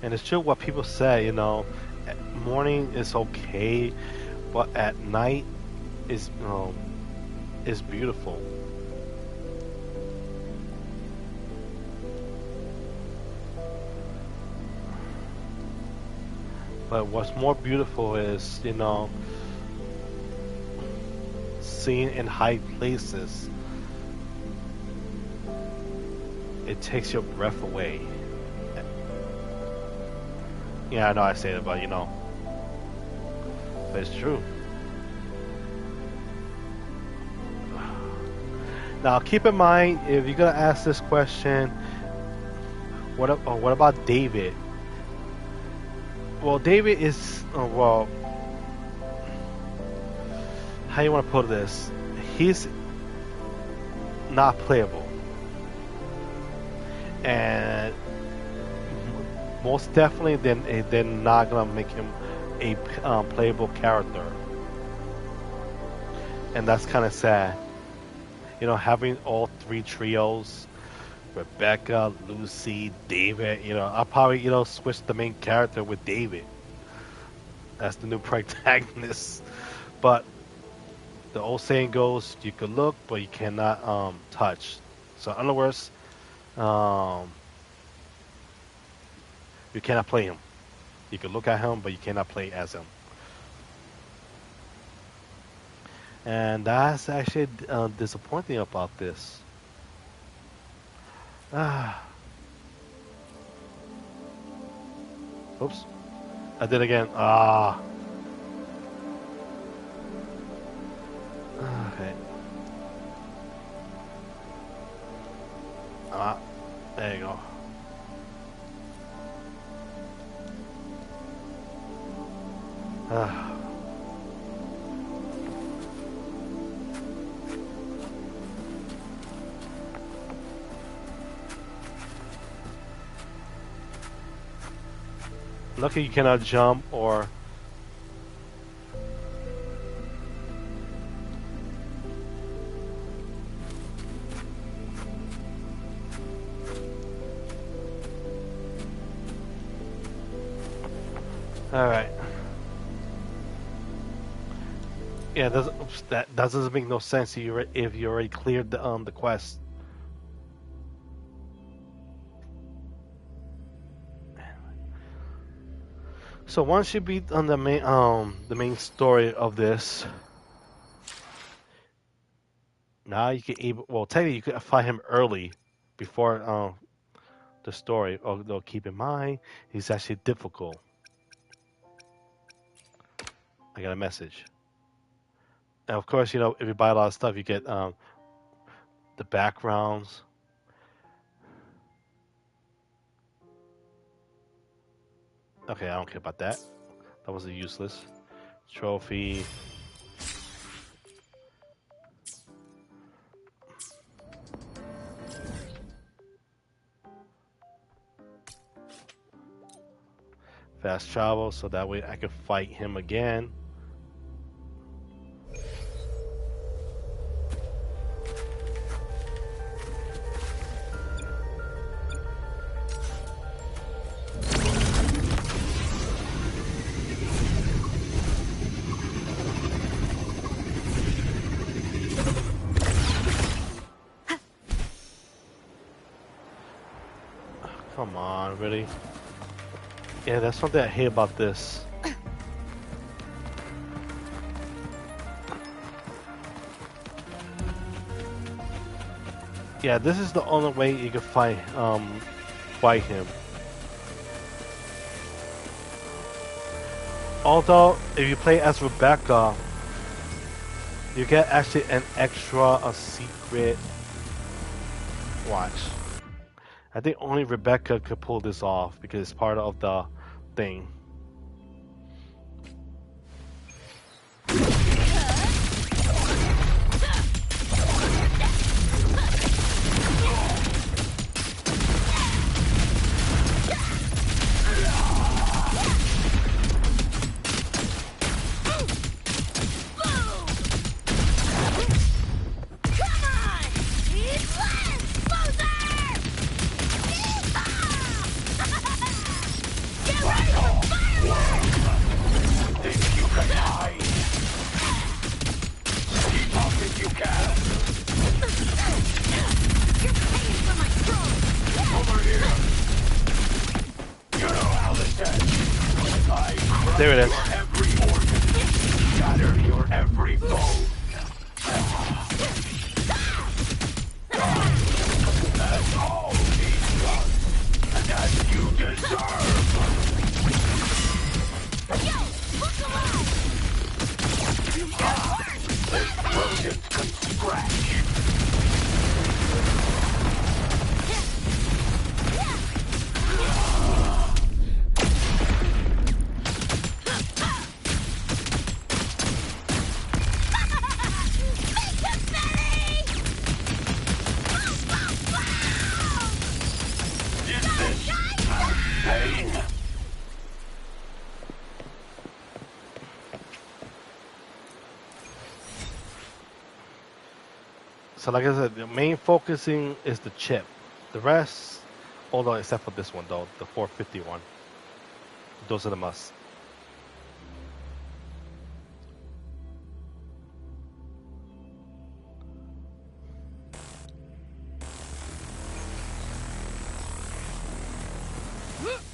And it's true what people say, at morning is okay, but at night is beautiful. But what's more beautiful is, seeing in high places. It takes your breath away. Yeah, I know I say it, but but it's true. Now, keep in mind, if you're gonna ask this question, what about David? Well, David is how you want to put this? He's not playable, and most definitely, they're not gonna make him a playable character, and that's kind of sad. Having all three trios, Rebecca, Lucy, David. I'll probably switch the main character with David as the new protagonist. But the old saying goes, you can look, but you cannot touch. So in other words, um, you cannot play him. You can look at him, but you cannot play as him. And that's actually disappointing about this. Ah, oops, I did again. Ah, okay. Ah, there you go. Ah. Lucky you cannot jump or. All right. Yeah, that doesn't make no sense if you already cleared the quest. So once you beat on the main story of this, now you can technically you can find him early before the story. Although keep in mind he's actually difficult. I got a message. And of course, if you buy a lot of stuff, you get the backgrounds. Okay, I don't care about that. That was useless. Trophy. Fast travel, so that way I can fight him again. Come on, really? Yeah, that's something I hate about this. Yeah, this is the only way you can fight him. Although, if you play as Rebecca, you get actually an extra, a secret. Watch. I think only Rebecca could pull this off because it's part of the thing. There it is. Shatter your every bone. That's all he's done, and as you deserve. This rodent can scratch. So like I said, the main focusing is the chip. The rest, although except for this one though, the 451. Those are the must.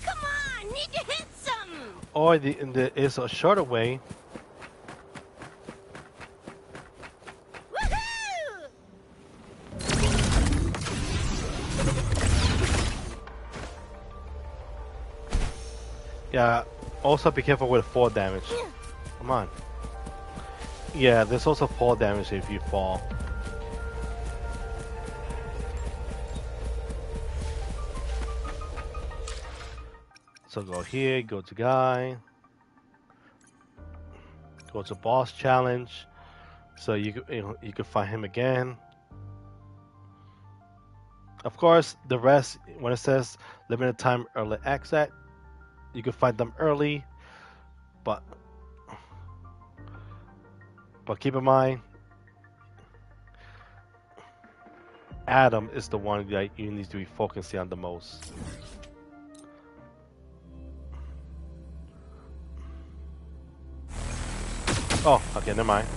Come on, need to hit something. Or there is a shorter way. Woohoo! Yeah, also be careful with fall damage. Come on. Yeah, there's also fall damage if you fall. So go here, go to guy. Go to boss challenge. So you can find him again. Of course, the rest, when it says limited time early access, you can find them early, but keep in mind, Adam is the one that you need to be focusing on the most. Oh, okay, never mind.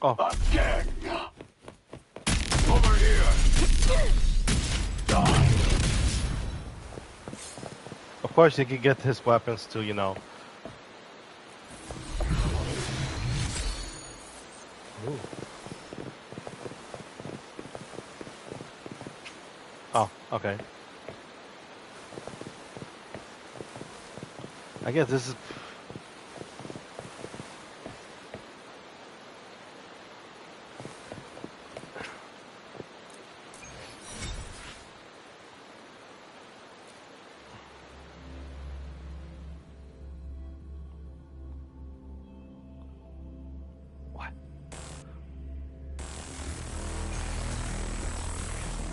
Oh, Again. Over here. Die. of course he can get his weapons too, you know. Ooh. Oh, okay. I guess this is. What?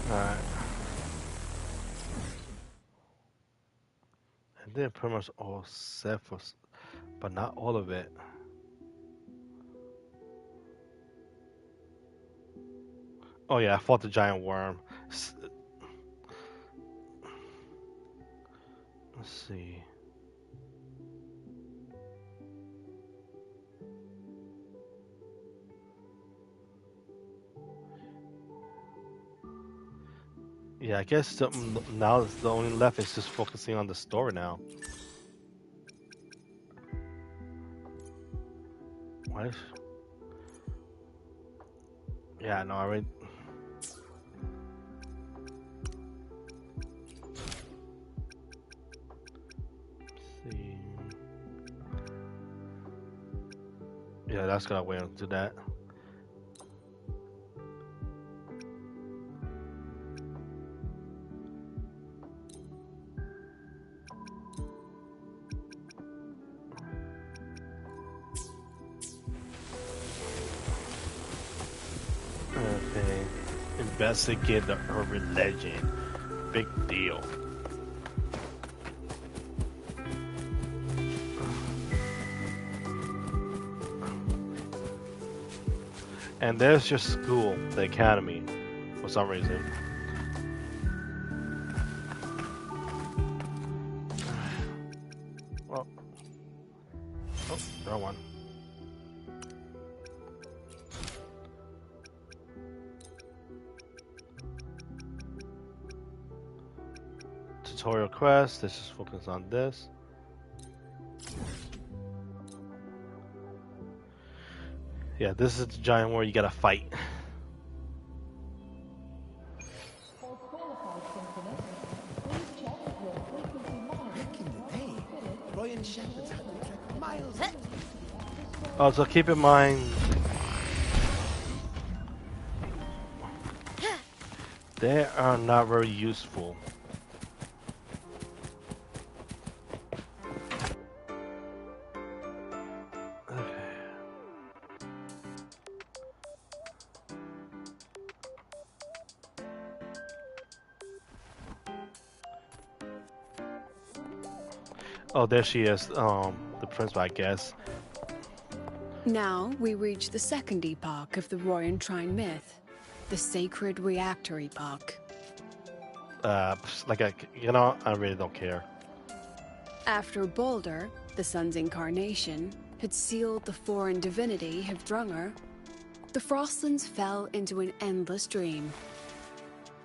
Alright. And then pretty much all set for, but not all of it. Oh yeah, I fought the giant worm. Let's see. Yeah, I guess now the only left is just focusing on the story now. Why is... Yeah, no, I already. Let's see. Yeah, that's gonna wait to do that. Okay. Investigate the urban legend. Big deal. And there's your school, the academy, for some reason. Well, oh, wrong one. Tutorial quest. Let's just focus on this. Yeah, this is the giant war you gotta fight. Also, keep in mind, they are not very useful. Oh, there she is. The principal, I guess. Now we reach the second epoch of the Royan Trine myth, the sacred reactor epoch. Like I really don't care. After Balder, the sun's incarnation, had sealed the foreign divinity Hivdrungr, the Frostlands fell into an endless dream.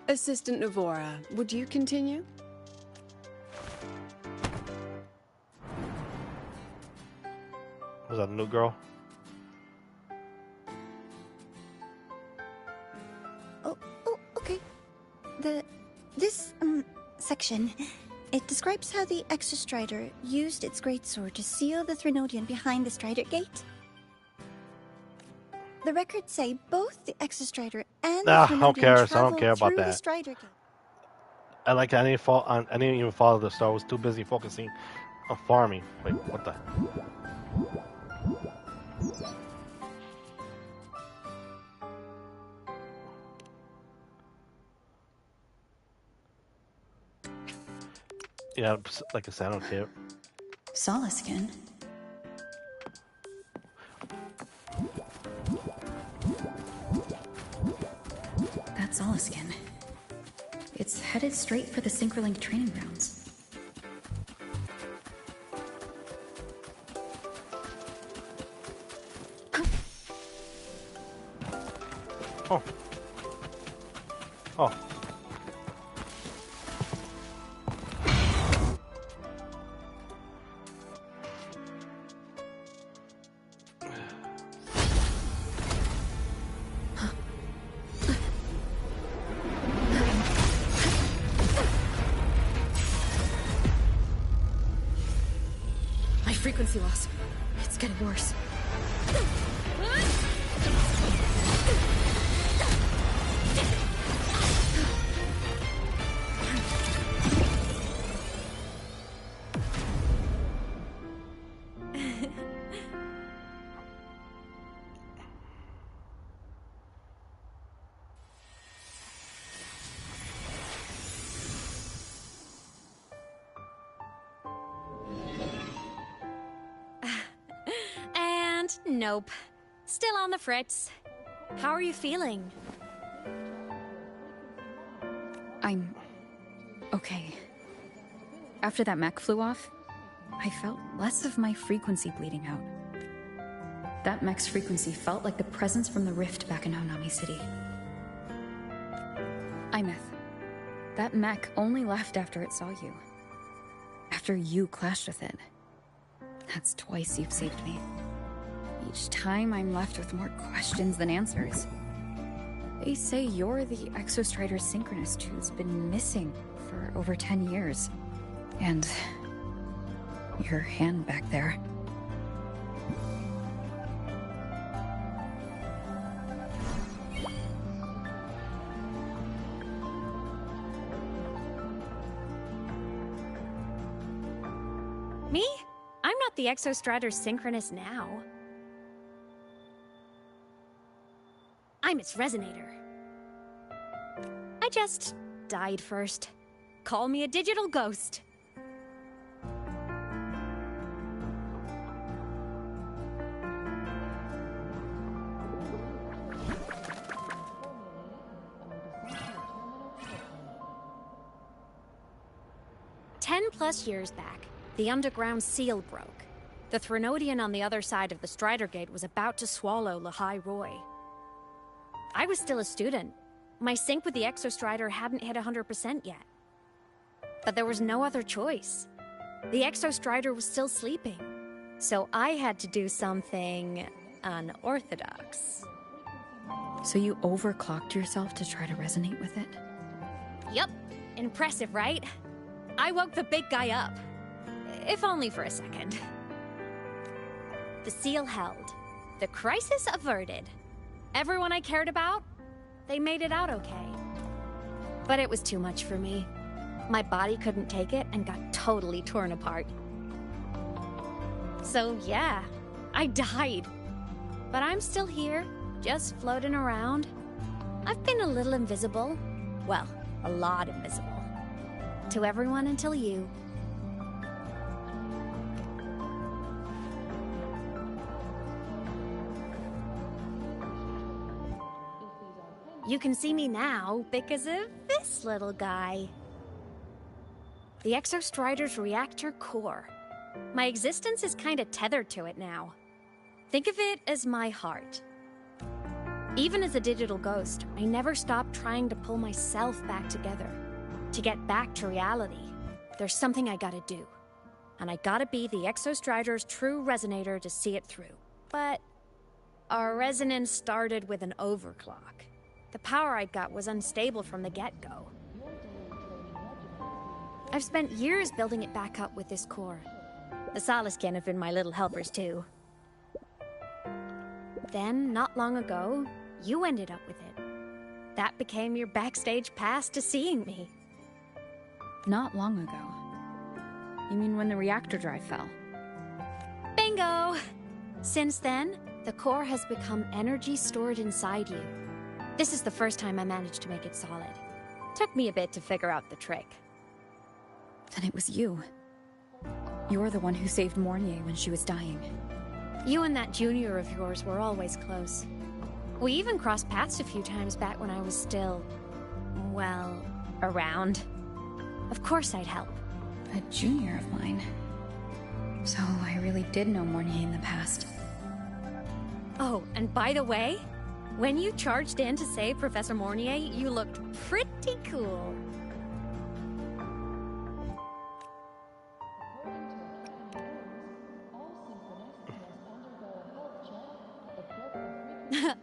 Assistant Navora, would you continue? Was that a new girl? Oh, okay. This section, it describes how the Exostrider used its greatsword to seal the Threnodian behind the Strider Gate. The records say both the Exostrider and the Nah, Threnodian who cares? I don't traveled care about through the that. Strider Gate. I didn't even follow the story. I was too busy focusing on farming. Wait, what the? Yeah, like I said, I don't care. Solaskin. That's Solaskin. It's headed straight for the Synchrolink training grounds. Frequency loss. It's getting worse. And nope. Still on the fritz. How are you feeling? I'm... okay. After that mech flew off, I felt less of my frequency bleeding out. That mech's frequency felt like the presence from the rift back in Honami City. Imeth, that mech only left after it saw you. After you clashed with it. That's twice you've saved me. Each time I'm left with more questions than answers. They say you're the Exostrider Synchronist who's been missing for over 10 years. And... your hand back there. Me? I'm not the Exostrider Synchronist now. I'm its Resonator. I just died first. Call me a digital ghost. +10 years back, the underground seal broke. The Threnodian on the other side of the Strider Gate was about to swallow Lahai Roy. I was still a student. My sync with the Exostrider hadn't hit 100% yet. But there was no other choice. The Exostrider was still sleeping. So I had to do something unorthodox. So you overclocked yourself to try to resonate with it? Yup. Impressive, right? I woke the big guy up. If only for a second. The seal held. The crisis averted. Everyone I cared about, they made it out okay. But it was too much for me. My body couldn't take it and got totally torn apart. So yeah, I died. But I'm still here, just floating around. I've been a little invisible. Well, a lot invisible. To everyone until you. You can see me now because of this little guy. The Exostrider's reactor core. My existence is kind of tethered to it now. Think of it as my heart. Even as a digital ghost, I never stopped trying to pull myself back together. To get back to reality. There's something I gotta do. And I gotta be the Exostrider's true resonator to see it through. But our resonance started with an overclock. The power I got was unstable from the get-go. I've spent years building it back up with this core. The Solaskin have been my little helpers too. Then, not long ago, you ended up with it. That became your backstage pass to seeing me. Not long ago. You mean when the reactor drive fell? Bingo! Since then, the core has become energy stored inside you. This is the first time I managed to make it solid. Took me a bit to figure out the trick. Then it was you. You're the one who saved Mornier when she was dying. You and that junior of yours were always close. We even crossed paths a few times back when I was still... well, around. Of course I'd help. A junior of mine. So I really did know Mornier in the past. Oh, and by the way, when you charged in to save Professor Mornier, you looked pretty cool.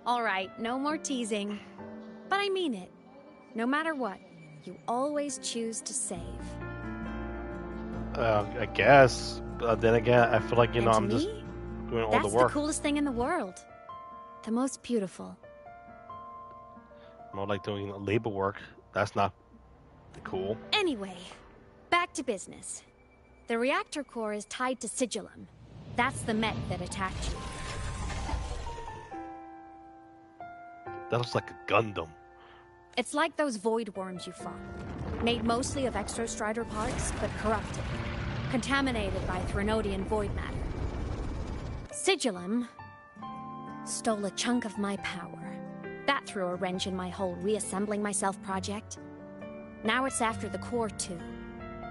All right, no more teasing. But I mean it. No matter what, you always choose to save. I guess. then again, I feel like And to I'm just me, doing all the that's the work. coolest thing in the world. The most beautiful. More like doing labor work. That's not cool. Anyway, back to business. The reactor core is tied to Sigillum. That's the mech that attacked you. That looks like a Gundam. It's like those void worms you fought. Made mostly of Exostrider parts, but corrupted. Contaminated by Threnodian void matter. Sigillum stole a chunk of my power. That threw a wrench in my whole reassembling myself project. Now it's after the core too.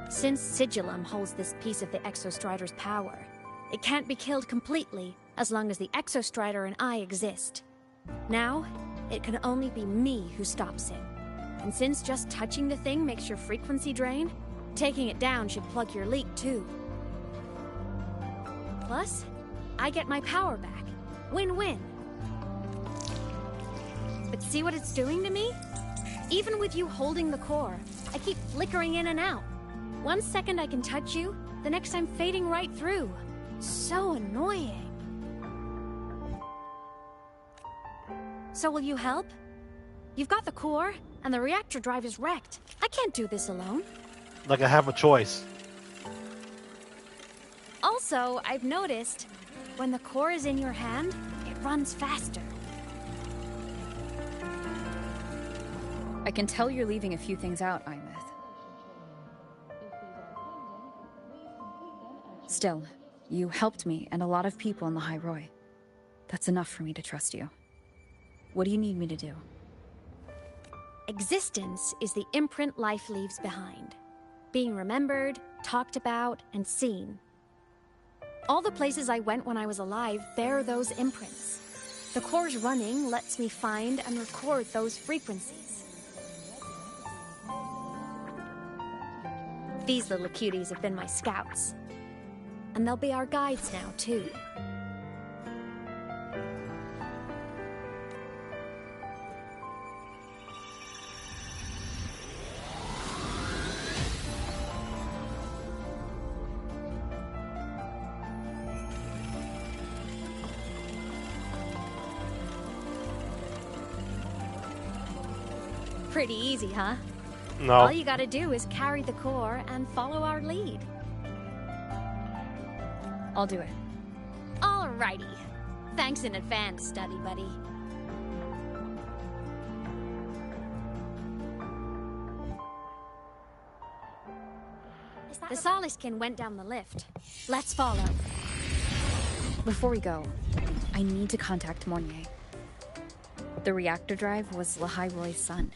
Since Sigillum holds this piece of the Exostrider's power, it can't be killed completely as long as the Exostrider and I exist. Now, it can only be me who stops it. And since just touching the thing makes your frequency drain, taking it down should plug your leak too. Plus, I get my power back. Win-win. But see what it's doing to me? Even with you holding the core, I keep flickering in and out. 1 second I can touch you, the next I'm fading right through. So annoying. So will you help? You've got the core, and the reactor drive is wrecked. I can't do this alone. Like I have a choice. Also, I've noticed, when the core is in your hand, it runs faster. I can tell you're leaving a few things out, Imeth. Still, you helped me and a lot of people in the High Roy. That's enough for me to trust you. What do you need me to do? Existence is the imprint life leaves behind. Being remembered, talked about, and seen. All the places I went when I was alive bear those imprints. The core's running lets me find and record those frequencies. These little cuties have been my scouts. And they'll be our guides now, too. Pretty easy, huh? No. All you gotta do is carry the core and follow our lead. I'll do it. Alrighty. Thanks in advance, study buddy. The Soliskin went down the lift. Let's follow. Before we go, I need to contact Mornier. The reactor drive was Lahai Roy's son.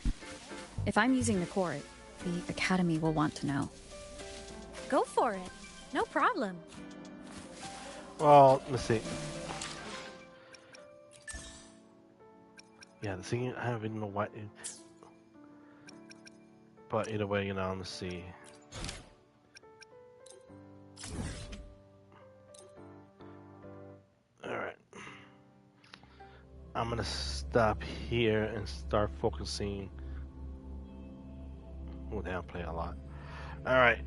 If I'm using the core, the Academy will want to know. Go for it. No problem. Well, let's see. Yeah, the thing I don't even know why. But either way, let's see. Alright. I'm gonna stop here and start focusing. Oh, damn, play a lot. Alright.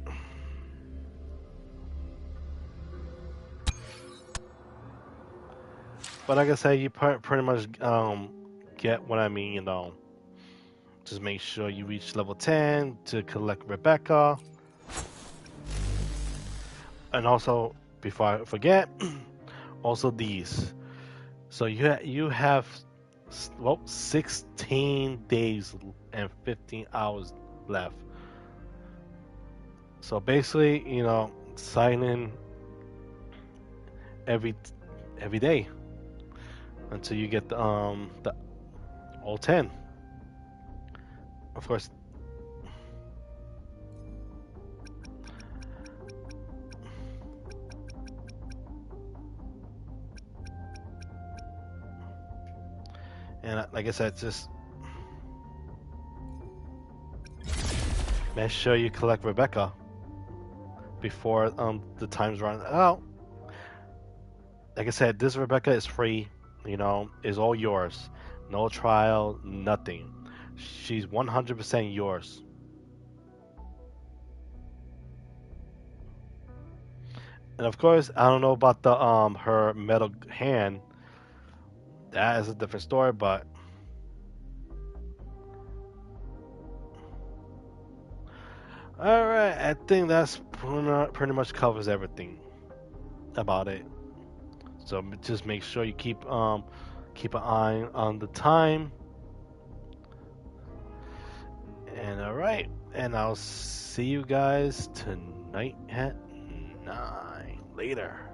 But like I said, you pretty much get what I mean, Just make sure you reach level 10 to collect Rebecca. And also, before I forget, also these. So you have 16 days and 15 hours left. So basically, sign in every day until you get the all 10. Of course. And like I said, just make sure you collect Rebecca before the time's run out. Like I said, this Rebecca is free, is all yours. No trial, nothing. She's 100% yours. And of course, I don't know about the her metal hand. That is a different story, but all right, I think that's pretty much covers everything about it. So just make sure you keep an eye on the time. And all right, and I'll see you guys tonight at 9. Later.